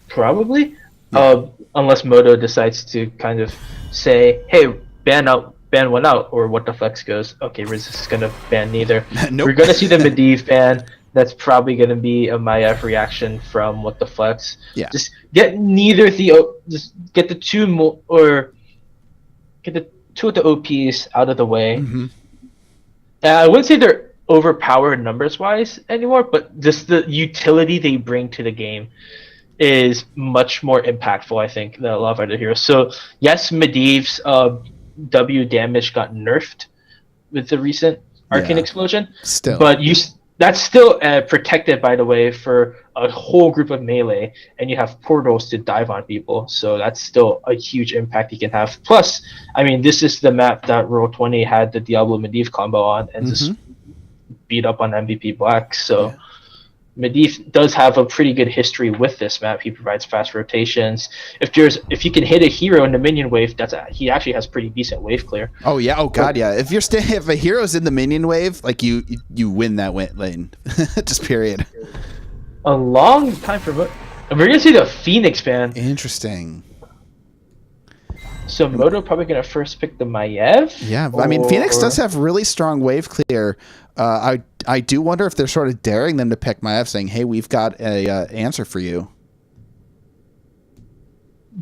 Probably. Unless Modo decides to kind of say, hey, ban one out, or What the Flex goes, okay, we're just going to ban neither. Nope. We're going to see the Medivh ban. That's probably going to be a Maiev reaction from What the Flex. Yeah. Just get just get the two of the OPs out of the way. I wouldn't say they're overpowered numbers wise anymore, but just the utility they bring to the game is much more impactful, I think, than a lot of other heroes. So yes, Medivh's W damage got nerfed with the recent Arcane Explosion. Still. But that's still protected, by the way, for a whole group of melee, and you have portals to dive on people, so that's still a huge impact you can have. Plus, I mean, this is the map that Roll20 had the Diablo Medivh combo on, and just beat up on MVP Black, so Medivh does have a pretty good history with this map. He provides fast rotations. If you can hit a hero in the minion wave, he actually has pretty decent wave clear. Oh yeah, oh god, yeah. If a hero's in the minion wave, like you win that lane, just period. A long time for Modo. We're gonna see the Phoenix ban. Interesting. So Modo probably gonna first pick the Maiev. Yeah, I mean Phoenix does have really strong wave clear. I do wonder if they're sort of daring them to pick Maiev, saying, "Hey, we've got a answer for you."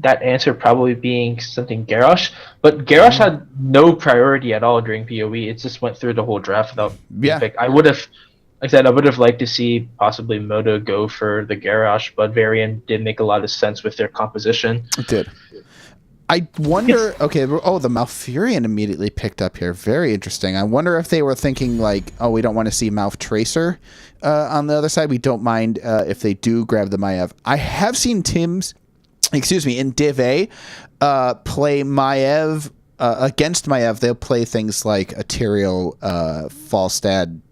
That answer probably being something Garrosh, but Garrosh had no priority at all during PoE. It just went through the whole draft without being picked. I would have liked to see possibly Modo go for the Garrosh, but Varian did make a lot of sense with their composition. It did. I wonder. Okay. Oh, the Malfurion immediately picked up here. Very interesting. I wonder if they were thinking like, oh, we don't want to see Malf Tracer on the other side. We don't mind if they do grab the Maiev. I have seen teams, in Div A, play Maiev against Maiev. They'll play things like Ethereal, Falstad,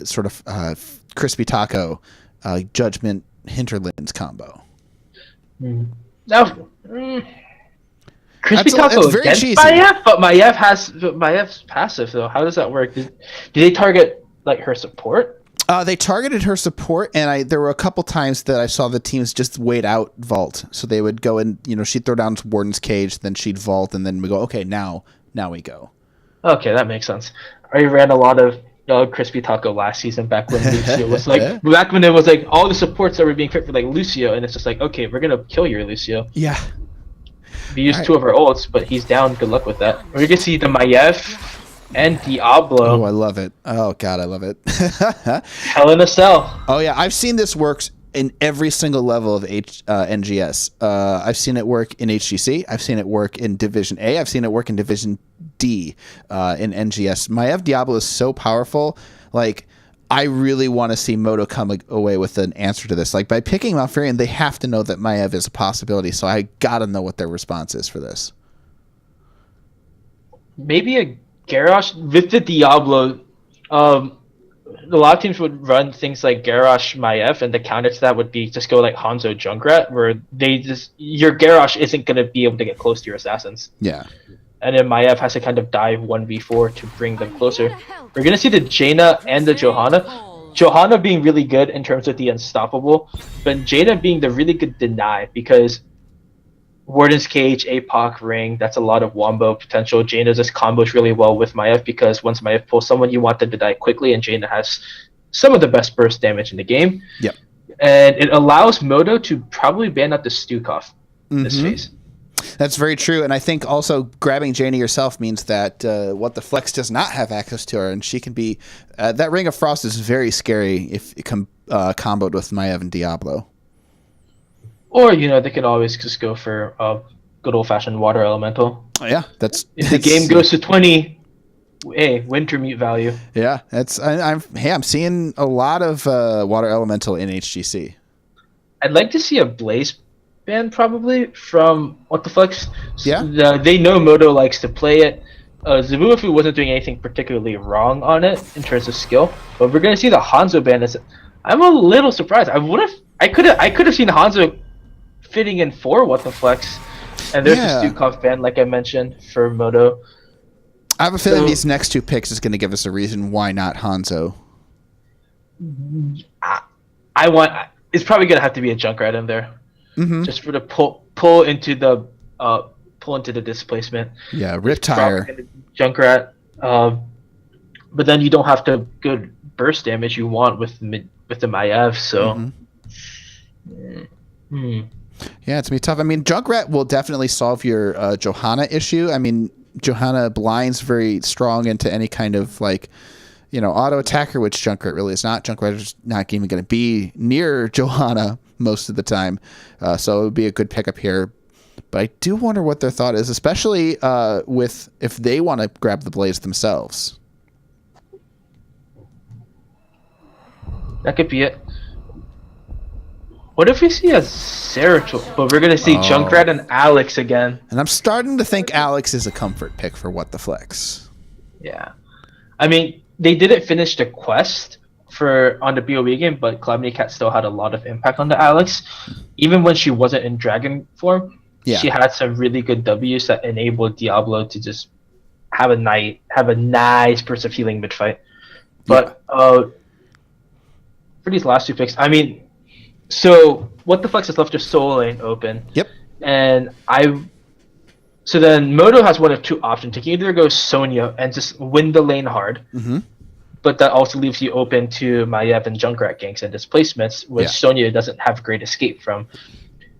sort of Crispy Taco, Judgment, Hinterlands combo. Crispy Taco against Maiev, but Maev's passive though. How does that work? Do they target like her support? They targeted her support, and there were a couple times that I saw the teams just wait out vault. So they would go and she'd throw down Warden's Cage, then she'd vault, and then we go, okay, now we go. Okay, that makes sense. I ran a lot of Crispy Taco last season back when Lucio was like back when it was like all the supports that were being picked for like Lucio, and it's just like, okay, we're gonna kill your Lucio. Yeah. We used two of our ults, but he's down. Good luck with that. We're gonna see the Maiev and Diablo. Oh, I love it. Oh god, I love it. Hell in a Cell. Oh yeah, I've seen this works in every single level of NGS. I've seen it work in HGC. I've seen it work in Division A. I've seen it work in Division D in NGS. Maiev Diablo is so powerful. Like, I really want to see Modo come away with an answer to this. Like, by picking Malfurion, they have to know that Maiev is a possibility, so I gotta know what their response is for this. Maybe a Garrosh with the Diablo. A lot of teams would run things like Garrosh Maiev, and the counter to that would be just go like Hanzo Junkrat, where your Garrosh isn't going to be able to get close to your assassins. Yeah. And then Maiev has to kind of dive 1v4 to bring them closer. We're going to see the Jaina and the Johanna. Johanna being really good in terms of the unstoppable, but Jaina being the really good deny, because Warden's Cage, APOC, Ring, that's a lot of wombo potential. Jaina just combos really well with Maiev, because once Maiev pulls someone, you want them to die quickly, and Jaina has some of the best burst damage in the game. Yep. And it allows Modo to probably ban out the Stukov in this phase. That's very true, and I think also grabbing Jaina yourself means that What the Flex does not have access to her, and she can be... that Ring of Frost is very scary if it comboed with Maiev and Diablo. Or, they can always just go for a good old-fashioned Water Elemental. Oh, yeah, if the game goes to 20, Winter Mute value. Yeah, I'm seeing a lot of Water Elemental in HGC. I'd like to see a Blaze ban probably from What the Flex. Yeah. They know Modo likes to play it. Zabuafu wasn't doing anything particularly wrong on it in terms of skill, but we're gonna see the Hanzo ban. I'm a little surprised. I could have seen Hanzo fitting in for What the Flex, and there's a Stukov ban, like I mentioned, for Modo. I have a feeling these next two picks is going to give us a reason why not Hanzo. It's probably going to have to be a Junkrat in there, just for the pull into the displacement. Yeah, Riptire. Junkrat, but then you don't have the good burst damage you want with the Maiev. So. Yeah, it's gonna be tough. I mean, Junkrat will definitely solve your Johanna issue. I mean, Johanna blinds very strong into any kind of auto attacker, which Junkrat really is not. Junkrat is not even going to be near Johanna most of the time, so it would be a good pickup here. But I do wonder what their thought is, especially with if they want to grab the Blaze themselves. That could be it. What if we see a Zeratul, but we're going to see Junkrat and Alex again? And I'm starting to think Alex is a comfort pick for What the Flex. Yeah. I mean, they didn't finish the quest on the BOE game, but Calamity Cat still had a lot of impact on the Alex. Even when she wasn't in dragon form, she had some really good W's that enabled Diablo to just have a nice burst of healing mid fight. But for these last two picks, I mean, so what the flex is left just solo lane open. Yep. And so then Modo has one of two options. He can either go Sonya and just win the lane hard, but that also leaves you open to Maiev and Junkrat ganks and displacements, which Sonya doesn't have great escape from.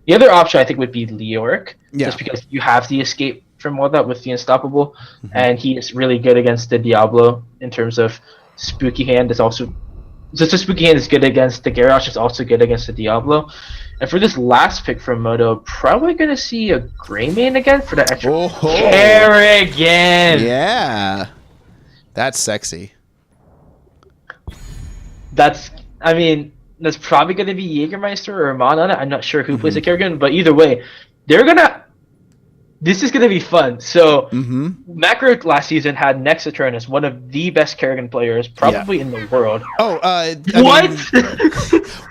The other option I think would be Leoric, just because you have the escape from all that with the Unstoppable, and he is really good against the Diablo in terms of Spooky Hand. Is also just a Spooky Hand is good against the Garrosh, is also good against the Diablo. And for this last pick from Modo, probably going to see a Greymane again for that extra Kerrigan. Yeah. That's sexy. That's probably going to be Jägermeister or Amon on it. I'm not sure who plays the Kerrigan, but either way, this is going to be fun. So, Macro last season had Nexus, one of the best Kerrigan players probably in the world. Oh,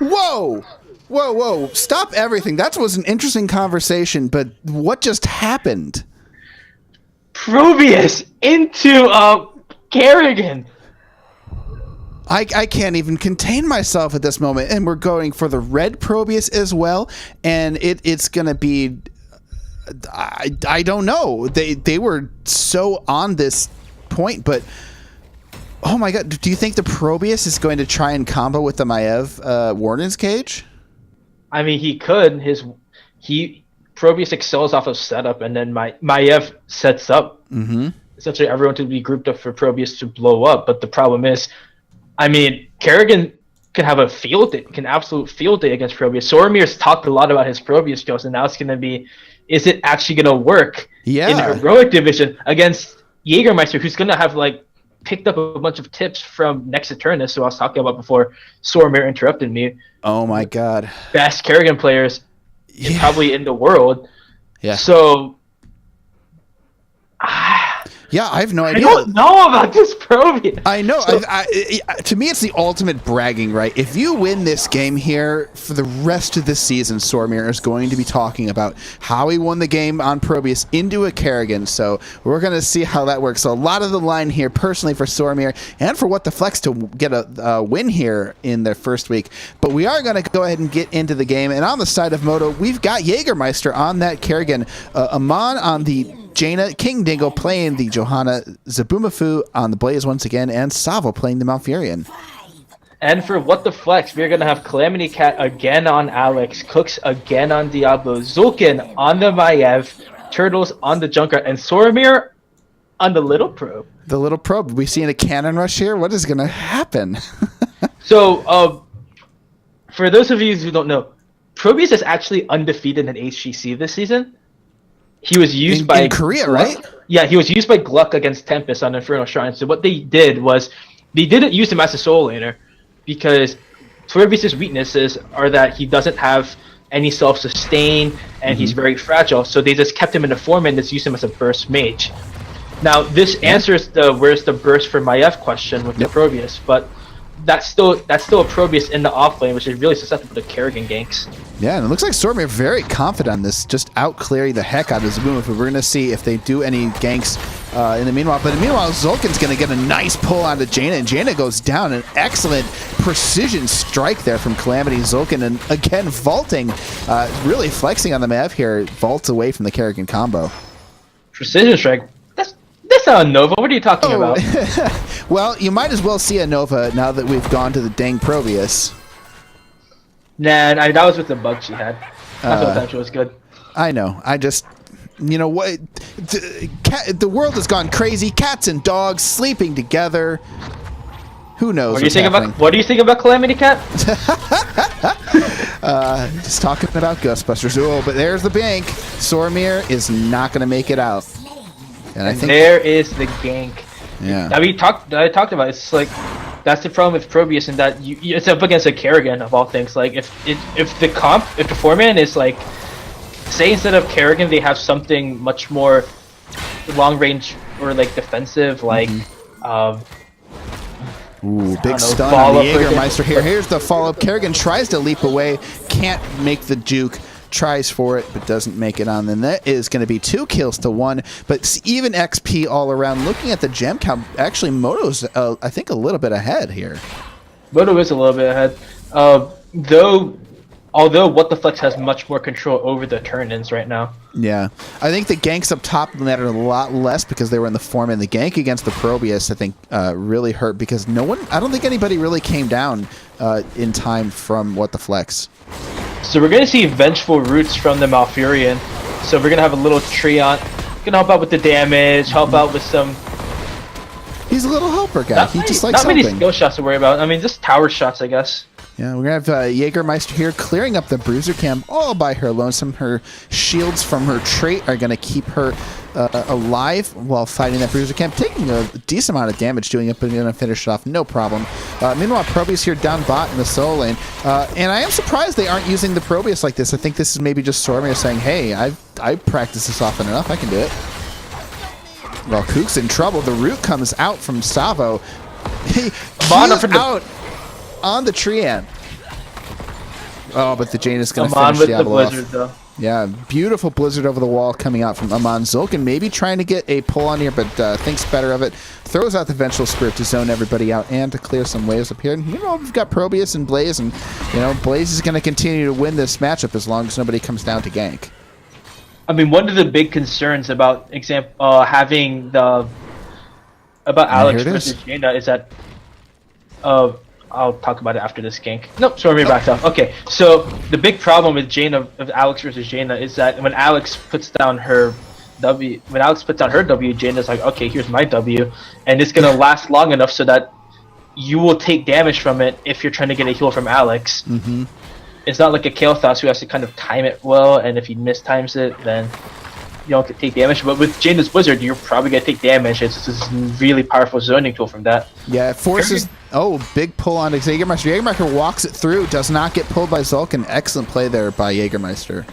what? Whoa. Stop everything. That was an interesting conversation, but what just happened? Probius into Kerrigan. I can't even contain myself at this moment, and we're going for the red Probius as well, and it's going to be... I don't know. They were so on this point, but... Oh my god, do you think the Probius is going to try and combo with the Maiev Warden's Cage? I mean, he could. Probius excels off of setup, and then Maiev sets up. Essentially, everyone to be grouped up for Probius to blow up. But the problem is, I mean, Kerrigan can have a absolute field day against Probius. Soromir's talked a lot about his Probius skills, and now it's going to be, is it actually going to work in Heroic Division against Jägermeister, who's going to have picked up a bunch of tips from Nexus, who I was talking about before Soromir interrupted me. Oh my god. Best Kerrigan players probably in the world. Yeah. So I have no idea. I don't know about this Probius. I know. So, to me, it's the ultimate bragging, right? If you win this game here, for the rest of the season, Soromir is going to be talking about how he won the game on Probius into a Kerrigan. So we're going to see how that works. So a lot of the line here, personally, for Soromir and for What the Flex to get a win here in their first week. But we are going to go ahead and get into the game. And on the side of Modo, we've got Jägermeister on that Kerrigan, Amon on the Jaina, King Dingo playing the Johanna, Zabumafu on the Blaze once again, and Savo playing the Malfurion. And for What the Flex, we're going to have Calamity Cat again on Alex, Cooks again on Diablo, Zulkin on the Maiev, Turtles on the Junkrat, and Soromir on the Little Probe. The Little Probe. We seeing a cannon rush here? What is going to happen? So, for those of you who don't know, Probius is actually undefeated in HGC this season. He was used in Korea, Gluck. right? Yeah, he was used by Gluck against Tempest on Infernal Shrine. So what they did was they didn't use him as a solo laner because Probius' weaknesses are that he doesn't have any self-sustain and he's very fragile. So they just kept him in the form and just used him as a burst mage. Now this answers the where's the burst for Maiev question with the Probius, but that's still a Probius in the off lane, which is really susceptible to Kerrigan ganks. Yeah, and it looks like Soromir very confident on this, just out-clearing the heck out of Zabumafu. We're going to see if they do any ganks in the meanwhile. But meanwhile, Zulkin's going to get a nice pull onto Jaina, and Jaina goes down. An excellent precision strike there from Calamity Zulkin, and again, vaulting, really flexing on the map here, vaults away from the Kerrigan combo. Precision strike? That's not a Nova. What are you talking about? Well, you might as well see a Nova now that we've gone to the dang Probius. Nah, that was with the bug she had. I thought that was good. I know. I just, you know what? The world has gone crazy. Cats and dogs sleeping together. Who knows? What do you think about Calamity Cat? Just talking about Ghostbusters. Oh, but there's the bank. Soromir is not going to make it out. And I think there is the gank. Yeah. I talked about it. It's like that's the problem with Probius, in that it's up against a Kerrigan of all things. Like if the 4-man is like, say instead of Kerrigan they have something much more long range or like defensive, like Ooh, big stun on the Jägermeister here. Here's the follow-up. Kerrigan tries to leap away, can't make the juke. Tries for it, but doesn't make it on. Then that is going to be 2 kills to 1. But even XP all around. Looking at the gem count, actually Modo's, I think, a little bit ahead here. Modo is a little bit ahead. Although What the Flex has much more control over the turn-ins right now. Yeah. I think the ganks up top mattered a lot less because they were in the form, and the gank against the Probius, I think, really hurt because I don't think anybody really came down in time from What the Flex. So we're going to see vengeful roots from the Malfurion. So we're going to have a little Treant. Going to help out with the damage, help out with some... He's a little helper guy. He just likes helping. Not many skill shots to worry about. I mean, just tower shots, I guess. Yeah, we're going to have Jägermeister here clearing up the Bruiser Cam all by her lonesome. Her shields from her trait are going to keep her alive while fighting that Bruiser Cam, taking a decent amount of damage doing it, but going to finish it off, no problem. Meanwhile, Probius here down bot in the solo lane. And I am surprised they aren't using the Probius like this. I think this is maybe just Sormir saying, hey, I practiced this often enough, I can do it. Well, Kook's in trouble. The root comes out from Savo. He's out on the Treant. Oh, but the Jane is going to finish with Diablo the Blizzard, off. though. Yeah, beautiful Blizzard over the wall coming out from Amon. Zulkin maybe trying to get a pull on here, but thinks better of it. Throws out the Vengeful Spirit to zone everybody out and to clear some waves up here. And, we've got Probius and Blaze, and, Blaze is going to continue to win this matchup as long as nobody comes down to gank. I mean, one of the big concerns about having Alex versus Jaina is that I'll talk about it after this gank. Nope, sorry, we're back up. Okay, so the big problem with Alex versus Jaina is that when Alex puts down her W, Jaina's like, okay, here's my W, and it's gonna last long enough so that you will take damage from it if you're trying to get a heal from Alex. Mm-hmm. It's not like a Kael'thas who has to kind of time it well, and if he mistimes it, then you don't take damage. But with Jaina's Blizzard, you're probably going to take damage. It's this really powerful zoning tool from that. Yeah, it forces... Oh, big pull on Jägermeister. Jägermeister walks it through, does not get pulled by Zulkin. Excellent play there by Jägermeister.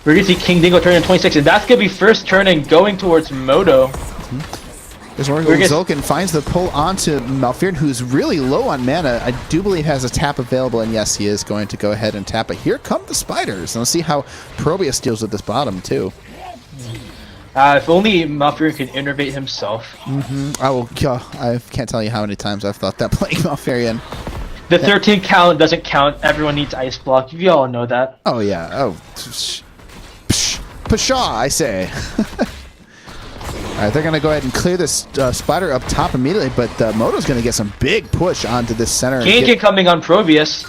We're going to see King Dingo turn in 26, and that's going to be first turn and going towards Modo. Mm-hmm. Zulkin finds the pull onto Malfurion, who's really low on mana. I do believe has a tap available, and yes, he is going to go ahead and tap. But here come the spiders. And let's see how Probius deals with this bottom, too. If only Malfurion could innervate himself. Mm-hmm. I can't tell you how many times I've thought that playing Malfurion. The 13 count doesn't count. Everyone needs Ice Block. You all know that. Oh, yeah. Oh, pshaw, I say. All right, they're going to go ahead and clear this spider up top immediately, but Modo's going to get some big push onto this center. Kerrigan coming on Probius.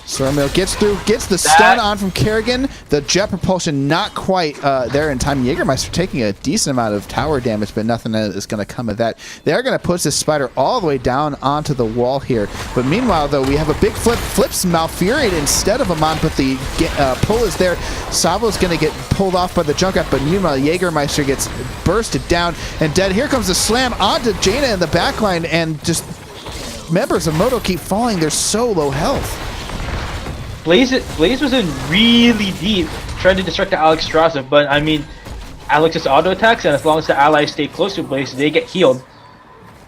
Sormir gets through, gets the stun on from Kerrigan. The jet propulsion not quite there in time. Jägermeister taking a decent amount of tower damage, but nothing is going to come of that. They're going to push this spider all the way down onto the wall here. But meanwhile, though, we have a big flips Malfurion instead of Amon, but the pull is there. Savo's going to get pulled off by the Junkrat, but meanwhile, Jägermeister gets bursted down and dead. Here comes the slam onto Jaina in the backline, and just members of Modo keep falling. They're so low health. Blaze was in really deep, trying to destruct the Alex Straza, but I mean, Alex's auto attacks, and as long as the allies stay close to Blaze, they get healed.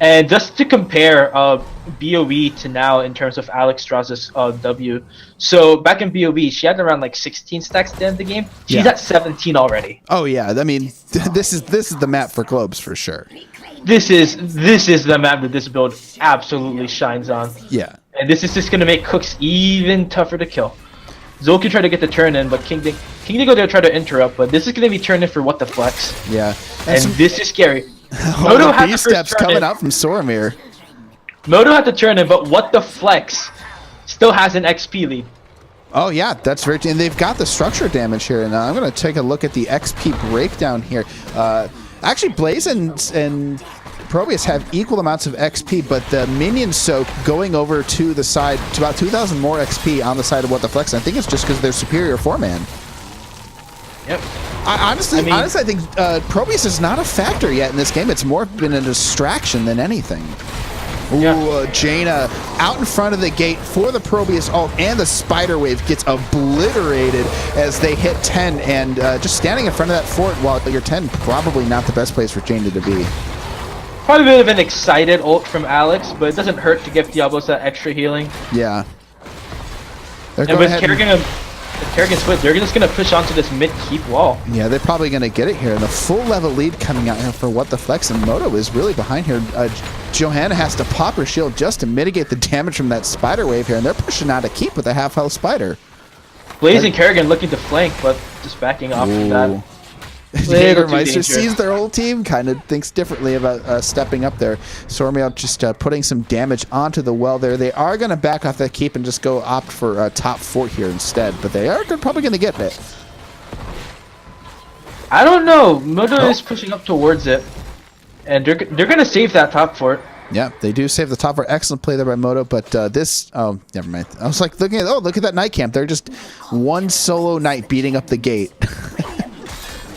And just to compare BOE to now in terms of Alex Straza's W, so back in BOE, she had around like 16 stacks at the end of the game. She's at 17 already. Oh yeah, I mean, this is the map for globes for sure. This is the map that this build absolutely shines on. Yeah. And this is just going to make Cooks even tougher to kill. Zulkin tried to get the turn in, but King Dingo there tried to interrupt, but this is going to be turned in for What the Flex. Yeah. And this is scary. Modo had the steps coming out from Sormir. Modo had to turn in, but What the Flex still has an XP lead. Oh yeah, that's very true. And they've got the structure damage here, and I'm going to take a look at the XP breakdown here. Actually, Blaze and Probius have equal amounts of XP, but the minion soak going over to the side to about 2,000 more XP on the side of What the Flex. I think it's just because they're superior 4-man. Yep. Honestly, I think Probius is not a factor yet in this game. It's more been a distraction than anything. Ooh, Jaina out in front of the gate for the Probius ult, and the spider wave gets obliterated as they hit 10, and just standing in front of that fort while you're 10, probably not the best place for Jaina to be. Probably a bit of an excited ult from Alex, but it doesn't hurt to give Diablos that extra healing. Yeah. They're And with Kerrigan split, they're just going to push onto this mid keep wall. Yeah, they're probably going to get it here. And the full level lead coming out here for What the Flex, and Modo is really behind here. Johanna has to pop her shield just to mitigate the damage from that spider wave here, and they're pushing out a keep with a half health spider. Blaze and Kerrigan looking to flank, but just backing off from that. Jägermeister sees their whole team, kind of thinks differently about stepping up there. Sormiel just putting some damage onto the well there. They are going to back off that keep and just go opt for top fort here instead, but they are probably going to get it. I don't know. Modo is pushing up towards it, and they're going to save that top fort. Yeah, they do save the top fort. Excellent play there by Modo, but this... Oh, never mind. I was like looking at... Oh, look at that night camp. They're just one solo knight beating up the gate.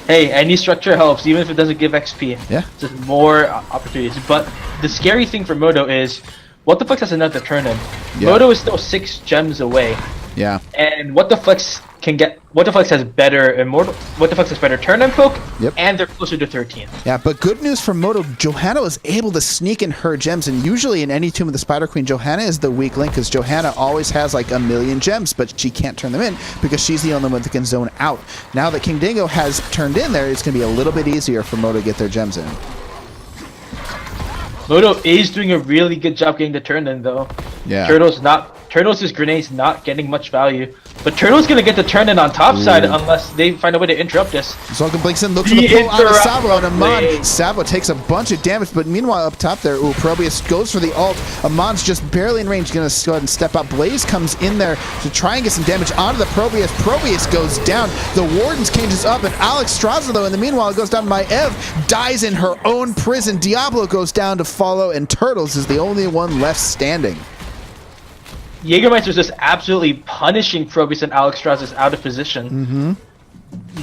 Hey, any structure helps, even if it doesn't give XP. Yeah. Just more opportunities. But the scary thing for Modo is, What the Flex has another turn in. Yeah. Modo is still 6 gems away. Yeah. And What the Flex can get... What the Flex has better What the Flex has better turn in poke, and they're closer to 13. Yeah, but good news for Modo, Johanna was able to sneak in her gems, and usually in any Tomb of the Spider Queen, Johanna is the weak link, because Johanna always has like 1,000,000 gems, but she can't turn them in because she's the only one that can zone out. Now that King Dingo has turned in there, it's going to be a little bit easier for Modo to get their gems in. Modo is doing a really good job getting the turn in, though. Yeah. Turtles' grenades not getting much value. But Turtle's gonna get the turn in on top side unless they find a way to interrupt this. Zolkin blinks in, looks for the pull out of Savo, and Amon. Savo takes a bunch of damage, but meanwhile up top there, Probius goes for the ult. Amon's just barely in range, gonna go ahead and step up. Blaze comes in there to try and get some damage onto the Probius. Probius goes down. The Warden's cages up, and Alex Straza, though, in the meanwhile, goes down. Maev dies in her own prison. Diablo goes down to follow, and Turtles is the only one left standing. Jägermeister's just absolutely punishing Probius and Alex Strauss out of position.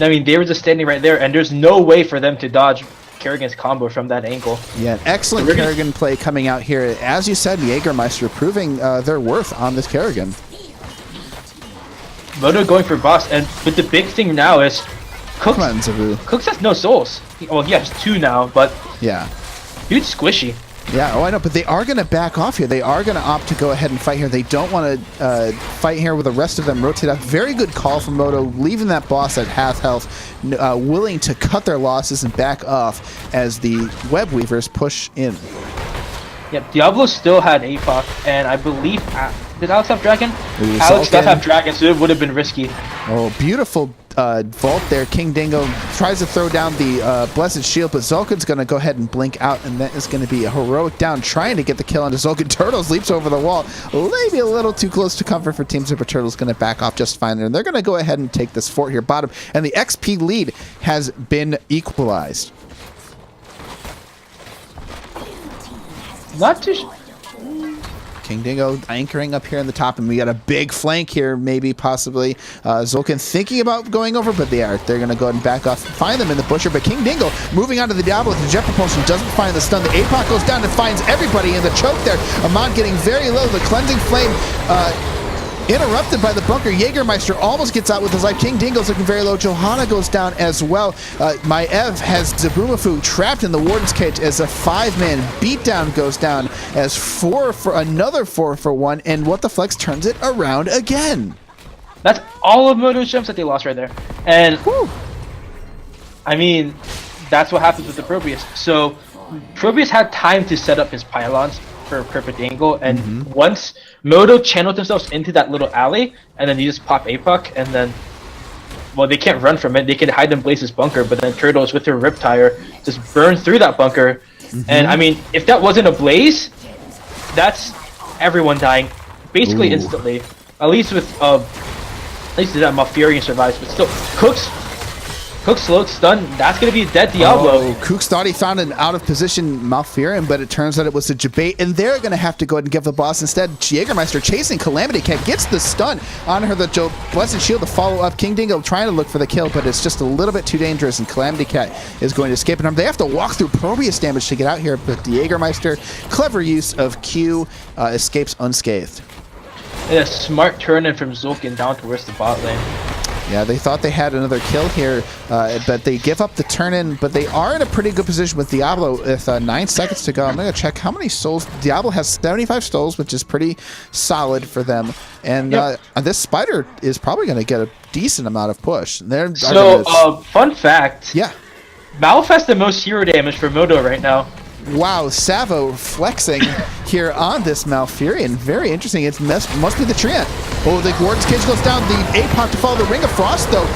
I mean, they were just standing right there, and there's no way for them to dodge Kerrigan's combo from that angle. Yeah, excellent Kerrigan play coming out here. As you said, Jägermeister proving their worth on this Kerrigan. Modo going for boss, but the big thing now is Cooks has no souls. Well, he has 2 now, but yeah, dude's squishy. Yeah, oh I know, but they are going to back off here. They are going to opt to go ahead and fight here. They don't want to fight here with the rest of them rotate out. Very good call from Modo, leaving that boss at half health, willing to cut their losses and back off as the Web Weavers push in. Yep, Diablo still had APOC, and I believe... did Alex have Dragon? Alex does have Dragon, so it would have been risky. Oh, beautiful vault there. King Dingo tries to throw down the Blessed Shield, but Zulkin's going to go ahead and blink out, and that is going to be a heroic down, trying to get the kill onto Zulkin. Turtles leaps over the wall. Maybe a little too close to comfort for Team Super. Turtles going to back off just fine there, and they're going to go ahead and take this fort here bottom, and the XP lead has been equalized. Not too... King Dingo anchoring up here in the top, and we got a big flank here, maybe, possibly. Zulkin thinking about going over, but they're going to go ahead and back off, find them in the busher, but King Dingo moving on to the Diablo with the jet propulsion, doesn't find the stun. The APOC goes down and finds everybody in the choke there. Amon getting very low. The cleansing flame interrupted by the bunker. Jägermeister almost gets out with his life. King Dingo's looking very low. Johanna goes down as well. Maev has Zabumafu trapped in the Warden's cage as a 5-man beatdown goes down as another 4 for 1, and What the Flex turns it around again. That's all of Modo's gems that they lost right there. And, I mean, that's what happens with the Probius. So, Probius had time to set up his pylons for a perfect angle, and once Modo channeled themselves into that little alley, and then you just pop APOC, and then, well, they can't run from it. They can hide in Blaze's bunker, but then Turtles with her Riptire just burn through that bunker. And I mean, if that wasn't a Blaze, that's everyone dying basically instantly. At least with that Malfurion survives, but still, Cook's slowed stun, that's going to be a dead Diablo. Oh, Kooks thought he found an out-of-position Malfurion, but it turns out it was a Jabate, and they're going to have to go ahead and give the boss instead. Jägermeister chasing Calamity Cat, gets the stun on her, the Blessed Shield to follow up. King Dingo trying to look for the kill, but it's just a little bit too dangerous, and Calamity Cat is going to escape it. They have to walk through Probius damage to get out here, but Jägermeister, clever use of Q, escapes unscathed. And a smart turn-in from Zulkin down towards the bot lane. Yeah, they thought they had another kill here, but they give up the turn-in, but they are in a pretty good position with Diablo with 9 seconds to go. I'm going to check how many souls. Diablo has 75 souls, which is pretty solid for them. And this spider is probably going to get a decent amount of push. Fun fact. Yeah. Malf has the most hero damage for Modo right now. Wow, Savo flexing here on this Malfurion. Very interesting. It must be the Treant. Oh, the Warden's Cage goes down. The APOC to follow. The Ring of Frost, though,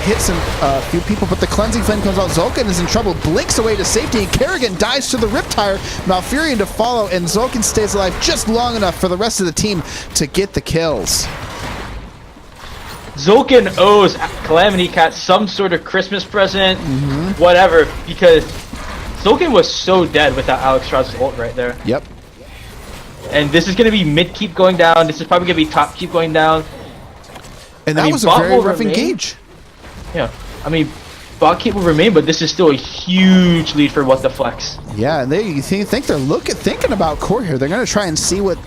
hits a few people, but the Cleansing Flame comes out. Zolkin is in trouble, blinks away to safety, and Kerrigan dies to the Riptire. Malfurion to follow, and Zolkin stays alive just long enough for the rest of the team to get the kills. Zolkin owes Calamity Cat some sort of Christmas present, whatever, because Zolkin was so dead without Alex Strauss' ult right there. Yep. And this is going to be mid keep going down. This is probably going to be top keep going down. And that was a very rough engage. Yeah. I mean, bot keep will remain, but this is still a huge lead for What the Flex. Yeah, and you think they're thinking about core here. They're going to try and see what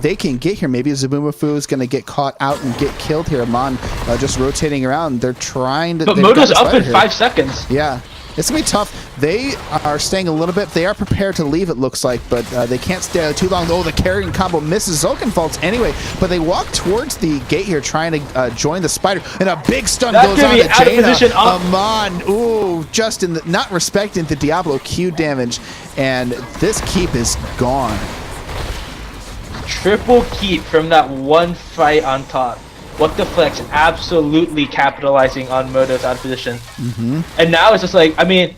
they can get here. Maybe Zabumafu is going to get caught out and get killed here. Amon just rotating around. They're trying to... But Modo's up in 5 seconds. Yeah. It's going to be tough. They are staying a little bit. They are prepared to leave, it looks like, but they can't stay too long. Oh, the carrying combo misses. Zolkin faults anyway, but they walk towards the gate here trying to join the spider, and a big stun goes on to Jaina. Amon, ooh, just not respecting the Diablo Q damage, and this keep is gone. Triple keep from that one fight on top. What the Flex absolutely capitalizing on Modo's out of position. And now it's just like, I mean,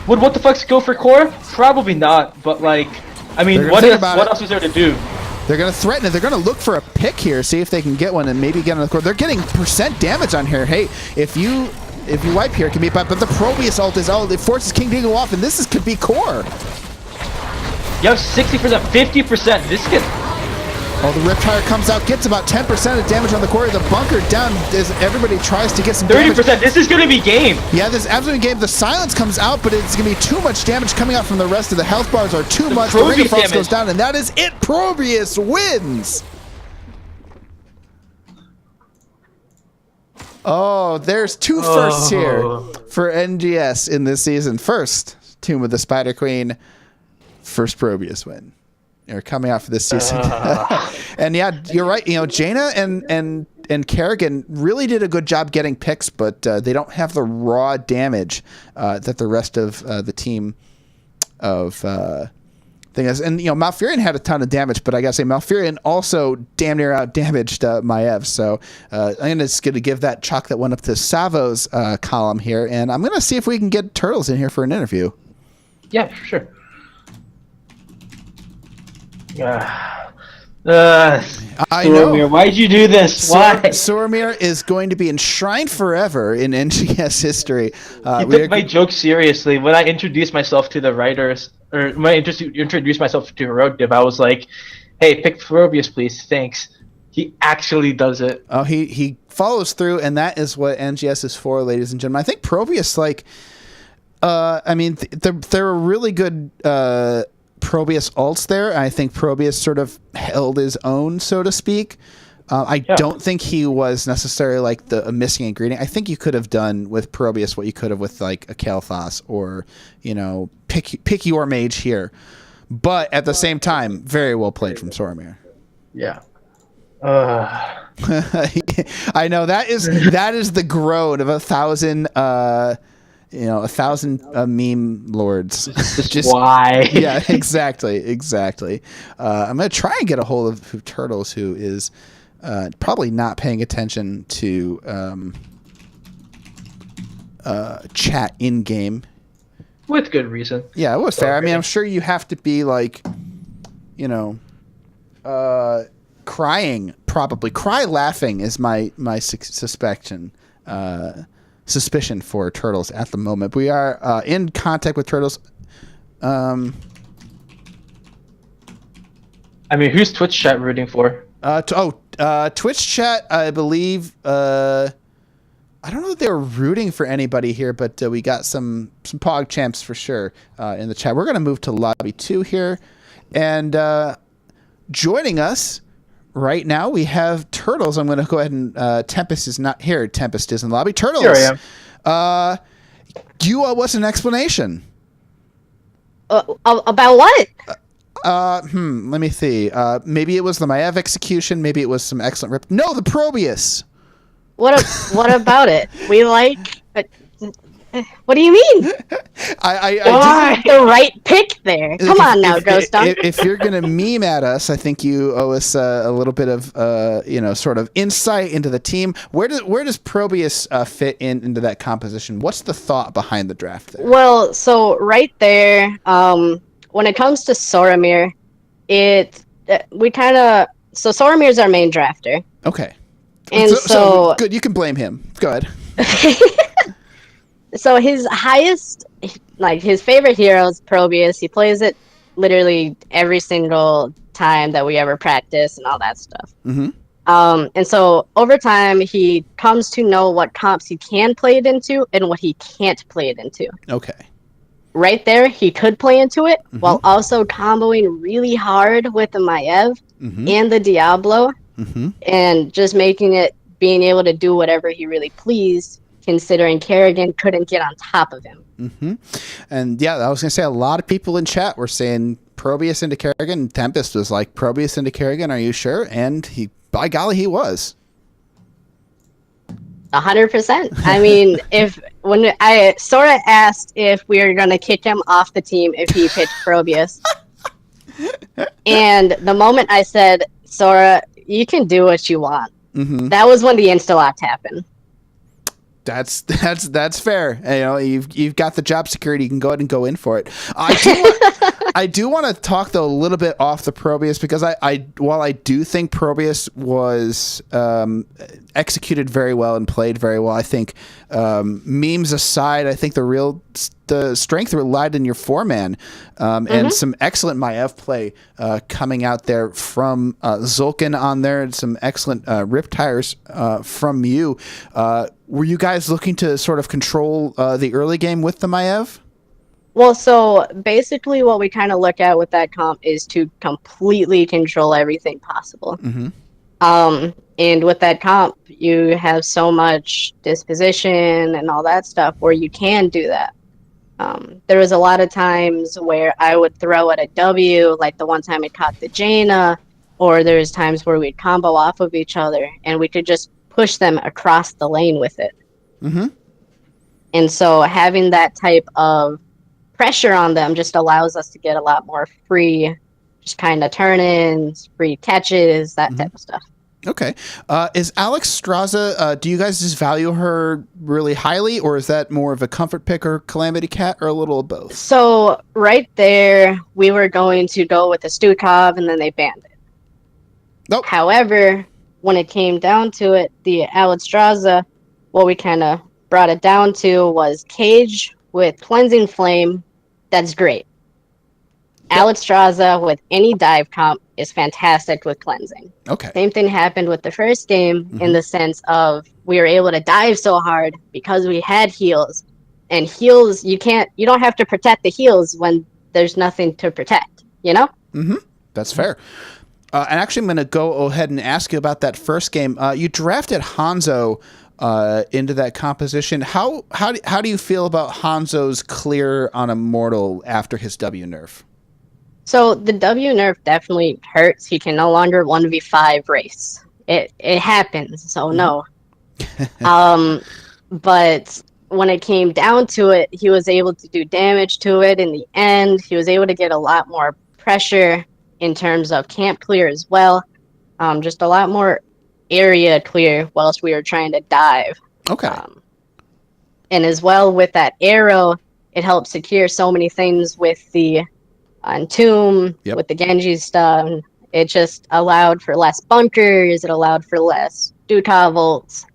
would What the Flex go for core? Probably not, but like, I mean, what else is there to do? They're going to threaten it. They're going to look for a pick here, see if they can get one and maybe get on the core. They're getting % damage on here. Hey, if you wipe here, it can be bad, but the Probius ult is out. It forces King to go off, and this could be core. You have 60%, 50%. This could... Oh, the Riptire comes out, gets about 10% of damage on the core. The bunker down as everybody tries to get some 30%. damage. This is going to be game. Yeah, this is absolutely game. The silence comes out, but it's going to be too much damage coming out from the rest of the health bars are too much. The Ring of Frost goes down, and that is it. Probius wins. Oh, there's two firsts here for NGS in this season. First, Tomb of the Spider Queen. First Probius win. Are coming out for this season. And yeah, you're right. You know, Jaina and Kerrigan really did a good job getting picks, but they don't have the raw damage that the rest of the team of thing is. And you know, Malfurion had a ton of damage, but I gotta say Malfurion also damn near out damaged Maev. So I'm just gonna give that chalk that went up to Savo's column here, and I'm gonna see if we can get Turtles in here for an interview. Yeah, for sure. I know. Why'd you do this? Why? Soromir is going to be enshrined forever in NGS history. You took my joke seriously. When I introduced myself to the writers, or when I introduced myself to Road Div, I was like, hey, pick Probius, please. Thanks. He actually does it. Oh, he follows through, and that is what NGS is for, ladies and gentlemen. I think Probius, like, I mean, they're a really good... Probius ults there. I think Probius sort of held his own, so to speak. I don't think he was necessarily like a missing ingredient. I think you could have done with Probius what you could have with like a Kael'thas or, you know, pick your mage here. But at the same time, very well played from Soromir. Yeah. I know that is the groan of 1,000 1,000 meme lords. Just why? Yeah, exactly. I'm going to try and get a hold of Turtles, who is probably not paying attention to chat in-game. With good reason. Yeah, it was fair. I mean, I'm sure you have to be like, you know, crying, probably. Cry laughing is my suspicion for Turtles at the moment. We are in contact with Turtles. I mean, who's Twitch chat rooting for? Twitch chat, I believe. I don't know that they were rooting for anybody here, but we got some Pog champs for sure in the chat. We're going to move to lobby 2 here, and joining us right now we have Turtles. I'm going to go ahead and Tempest is not here. Tempest is in the lobby. Turtles. Here I am. You owe us an explanation. About what? Let me see. Maybe it was the Maiev execution. Maybe it was some excellent rip. No, the Probius. What about it? We like. What do you mean? I the right pick there. Come on now, Ghost Dunk. If you're gonna meme at us, I think you owe us a little bit of sort of insight into the team. Where does Probius fit into that composition? What's the thought behind the draft there? Well, so right there, when it comes to Soromir, Soromir's our main drafter. Okay. And so good, you can blame him. Go ahead. So his highest, like his favorite hero is Probius. He plays it literally every single time that we ever practice and all that stuff. Mm-hmm. And so over time, he comes to know what comps he can play it into and what he can't play it into. Okay. Right there, he could play into it while also comboing really hard with the Maiev and the Diablo and just being able to do whatever he really pleased, considering Kerrigan couldn't get on top of him. And yeah, I was going to say a lot of people in chat were saying Probius into Kerrigan. Tempest was like, Probius into Kerrigan, are you sure? And by golly, he was. 100%. I mean, when Sora asked if we were going to kick him off the team if he picked Probius, and the moment I said, Sora, you can do what you want, that was when the insta-lock happened. That's fair. You've got the job security. You can go ahead and go in for it. I do want to talk though a little bit off the Probius because while I do think Probius was executed very well and played very well, I think memes aside, I think the strength relied in your 4-man and some excellent Maiev play coming out there from Zulkin on there and some excellent rip tires from you. Were you guys looking to sort of control the early game with the Maiev? Well, so basically what we kind of look at with that comp is to completely control everything possible. And with that comp, you have so much disposition and all that stuff where you can do that. There was a lot of times where I would throw at a W, like the one time it caught the Jaina, or there's times where we'd combo off of each other and we could just push them across the lane with it. And so having that type of pressure on them just allows us to get a lot more free, just kind of turn-ins, free catches, that type of stuff. Okay. Is Alex Straza, do you guys just value her really highly, or is that more of a comfort pick or Calamity Cat, or a little of both? So right there, we were going to go with the Stukov, and then they banned it. Nope. However, when it came down to it, the Alex Straza, what we kind of brought it down to was Cage with Cleansing Flame. That's great. Alex Straza with any dive comp is fantastic with cleansing. Okay. Same thing happened with the first game in the sense of we were able to dive so hard because we had heals. And heals, you don't have to protect the heals when there's nothing to protect, you know? That's fair. And actually, I'm going to go ahead and ask you about that first game. You drafted Hanzo into that composition. How do you feel about Hanzo's clear on Immortal after his W nerf? So the W nerf definitely hurts. He can no longer 1v5 race. It happens, so no. But when it came down to it, he was able to do damage to it in the end. He was able to get a lot more pressure in terms of camp clear as well. Just a lot more area clear whilst we were trying to dive. Okay. And as well with that arrow, it helped secure so many things with the Entomb, with the Genji stuff. It just allowed for less bunkers. It allowed for less Duta volts.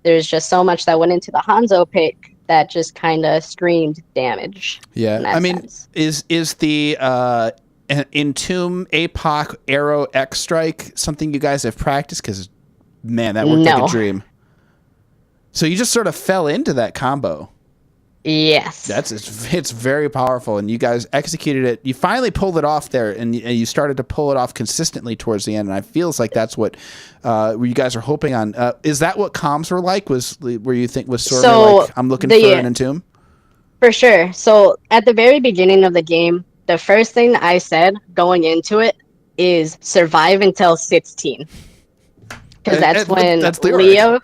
There's just so much that went into the Hanzo pick that just kind of screamed damage. Yeah, I mean, is the Entomb APOC Arrow X Strike something you guys have practiced? Because, man, that worked like a dream. So you just sort of fell into that combo. Yes. It's very powerful, and you guys executed it. You finally pulled it off there, and you started to pull it off consistently towards the end. And I feels like that's what you guys are hoping on. Is that what comms were like? Where you think was sort of like I'm looking for an entomb? For sure. So at the very beginning of the game, the first thing I said going into it is survive until 16, because that's when Leo.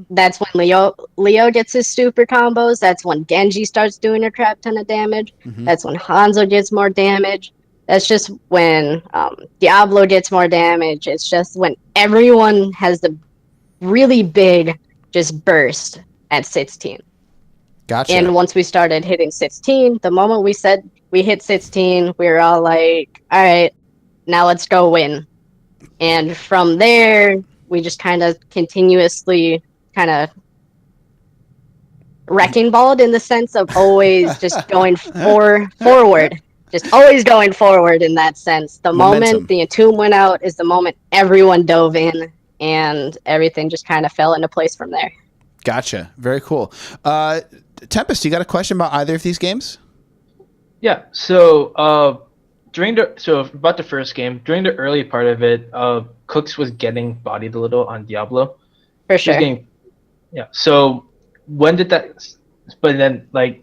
That's when Leo gets his super combos. That's when Genji starts doing a crap ton of damage. Mm-hmm. That's when Hanzo gets more damage. That's just when Diablo gets more damage. It's just when everyone has the really big just burst at 16. Gotcha. And once we started hitting 16, the moment we said we hit 16, we were all like, all right, now let's go win. And from there, we just kind of continuously kind of wrecking balled in the sense of always just going forward. Just always going forward in that sense. The moment the Entomb went out is the moment everyone dove in, and everything just kind of fell into place from there. Gotcha. Very cool. Tempest, you got a question about either of these games? Yeah. So about the first game, during the early part of it, Cooks was getting bodied a little on Diablo. For sure. Yeah. So when did that? But then, like,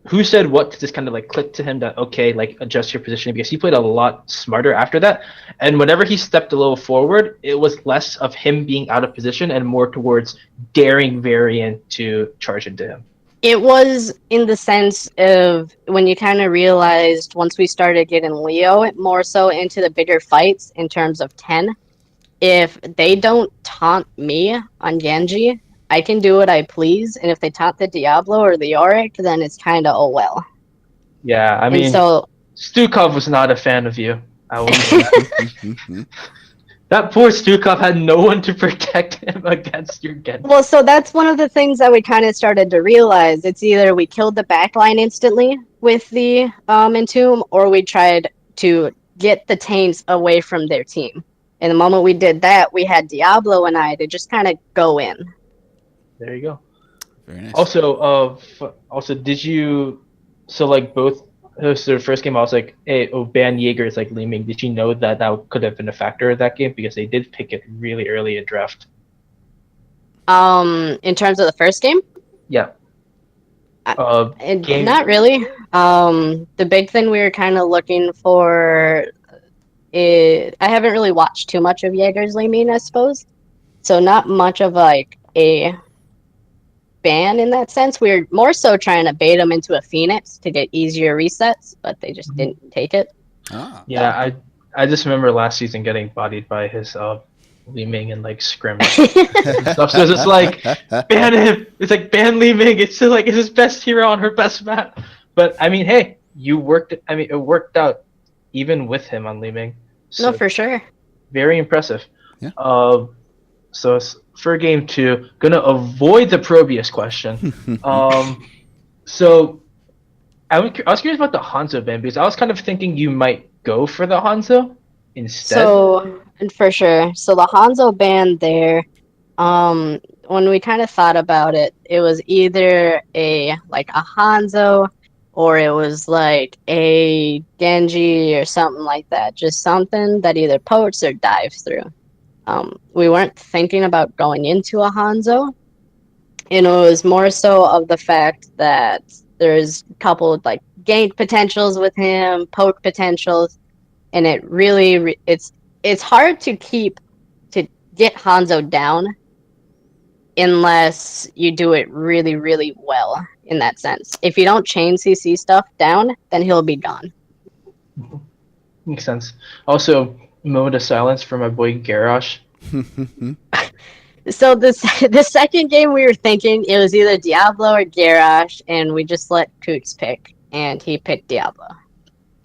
who said what to just kind of like click to him that okay, like adjust your positioning, because he played a lot smarter after that. And whenever he stepped a little forward, it was less of him being out of position and more towards daring Varian to charge into him. It was in the sense of when you kind of realized once we started getting Leo more so into the bigger fights in terms of 10, if they don't taunt me on Genji, I can do what I please, and if they taunt the Diablo or the Yorick, then it's kind of oh well. Yeah, I mean, Stukov was not a fan of you. That poor Stukov had no one to protect him against your Genji. Well, so that's one of the things that we kind of started to realize. It's either we killed the backline instantly with the Entomb, or we tried to get the taints away from their team. And the moment we did that, we had Diablo and I to just kind of go in. There you go. Very nice. Also, did you? So like both. So the first game, I was like, "Hey, ban Jaeger is like Li Ming." Did you know that could have been a factor of that game because they did pick it really early in draft? In terms of the first game. Yeah. Not really. The big thing we were kind of looking for. I haven't really watched too much of Jaeger's Li Ming, I suppose. So not much of like a ban in that sense. We were more so trying to bait them into a Phoenix to get easier resets, but they just didn't take it. Yeah, I just remember last season getting bodied by his Li Ming and like scrimmage stuff. So it's just like ban him. It's like ban Li Ming. It's just like it's his best hero on her best map. But I mean, hey, it worked out even with him on Li Ming. So no, for sure. Very impressive. Yeah. So for game 2, gonna avoid the Probius question. So I was curious about the Hanzo ban because I was kind of thinking you might go for the Hanzo instead. So, and for sure. So the Hanzo ban there, when we kind of thought about it, it was either a Hanzo or it was like a Genji or something like that. Just something that either pokes or dives through. We weren't thinking about going into a Hanzo, and it was more so of the fact that there's a couple of like gank potentials with him, poke potentials, and it really it's hard to get Hanzo down unless you do it really, really well in that sense. If you don't chain CC stuff down, then he'll be gone. Makes sense. Also, moment of silence for my boy Garrosh. So the second game we were thinking it was either Diablo or Garrosh, and we just let Kooks pick, and he picked Diablo.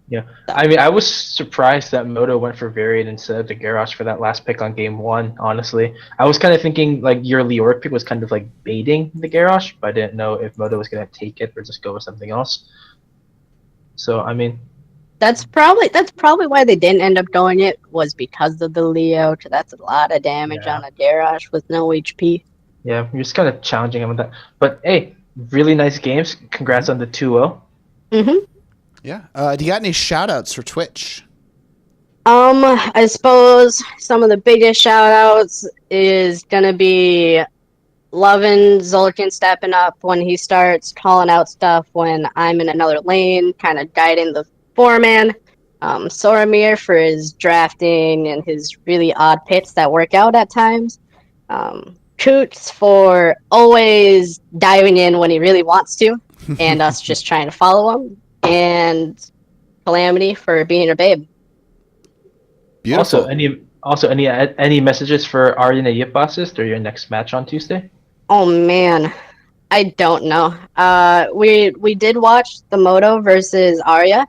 Yeah, so. I mean, I was surprised that Modo went for Varian instead of the Garrosh for that last pick on game 1, honestly. I was kind of thinking like your Leoric pick was kind of like baiting the Garrosh, but I didn't know if Modo was going to take it or just go with something else. So, I mean... That's probably why they didn't end up going it, was because of the Leo, because that's a lot of damage on a Garrosh with no HP. Yeah, you're just kind of challenging him with that. But hey, really nice games. Congrats on the 2-0. Mm-hmm. Yeah. Do you got any shout outs for Twitch? I suppose some of the biggest shout outs is gonna be loving Zolkin stepping up when he starts calling out stuff when I'm in another lane, kind of guiding the four-man. Soramir for his drafting and his really odd pits that work out at times. Coots for always diving in when he really wants to, and us just trying to follow him. And Calamity for being a babe. Beautiful. Also any messages for Arya and Yip assist or your next match on Tuesday? Oh man, I don't know. We did watch the Modo versus Arya,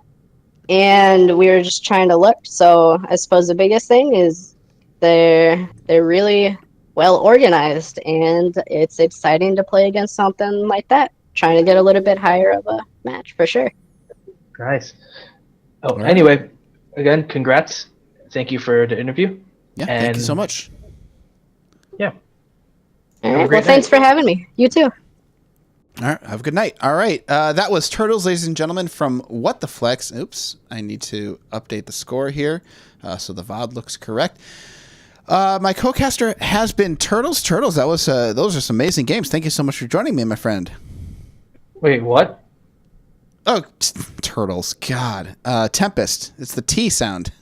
and we were just trying to look. So I suppose the biggest thing is they're really well organized, and it's exciting to play against something like that. Trying to get a little bit higher of a match for sure. Nice. Oh, All right. anyway, again, congrats. Thank you for the interview. Yeah, thank you so much. Yeah. All Have a right. great Well, thanks night. for having me. You too. All right, have a good night. All right, that was Turtles, ladies and gentlemen, from What the Flex. Oops, I need to update the score here so the VOD looks correct. My co-caster has been Turtles. Turtles, that was those are some amazing games. Thank you so much for joining me, my friend. Wait, what? Oh, Turtles, God. Tempest, it's the T sound.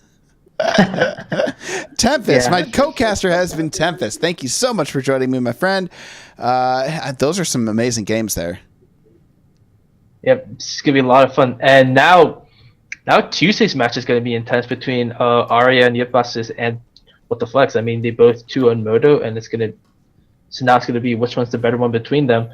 Tempest, Yeah. my co-caster has been Tempest. Thank you so much for joining me, my friend. Those are some amazing games there. Yep, it's gonna be a lot of fun. And now Tuesday's match is gonna be intense between Arya and Yipassis and What the Flex. I mean, they both 2 on Modo, and now it's gonna be which one's the better one between them.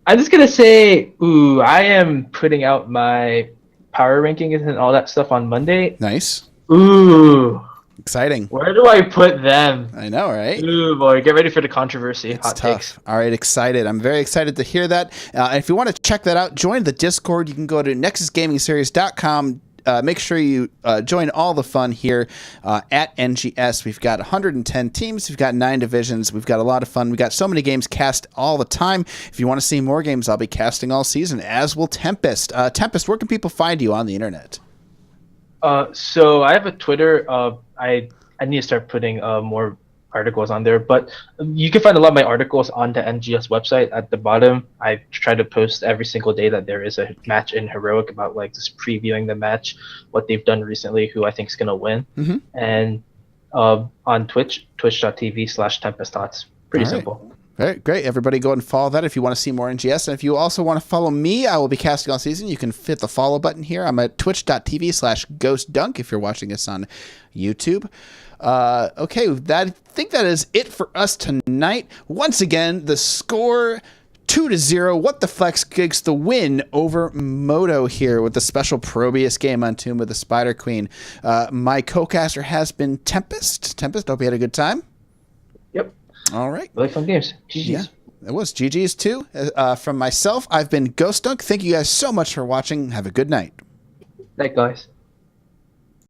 I'm just gonna say, I am putting out my power rankings and all that stuff on Monday. Nice. Ooh, Exciting. where do I put them? I know, right? Ooh, boy, get ready for the controversy. It's Hot tough. takes. All right, excited. I'm very excited to hear that. If you want to check that out, join the Discord. You can go to nexusgamingseries.com. Make sure you join all the fun here at NGS. We've got 110 teams. We've got 9 divisions. We've got a lot of fun. We've got so many games cast all the time. If you want to see more games, I'll be casting all season, as will Tempest. Tempest, where can people find you on the internet? So I have a Twitter. I need to start putting more articles on there, but you can find a lot of my articles on the NGS website. At the bottom, I try to post every single day that there is a match in Heroic, about like just previewing the match, what they've done recently, who I think is gonna win, and on twitch.tv/Tempest Thoughts. Pretty All right. simple. Very great. Everybody go and follow that if you want to see more NGS. And if you also want to follow me, I will be casting all season. You can hit the follow button here. I'm at twitch.tv/GhostDunk if you're watching us on YouTube. Okay, I think that is it for us tonight. Once again, the score 2-0. What the Flex gigs the win over Modo here with the special Probius game on Tomb of the Spider Queen. My co-caster has been Tempest. Tempest, hope you had a good time. Yep. All right. Really fun games. GG's. Yeah, it was. GG's too. From myself, I've been Ghost Dunk. Thank you guys so much for watching. Have a good night. Night, guys.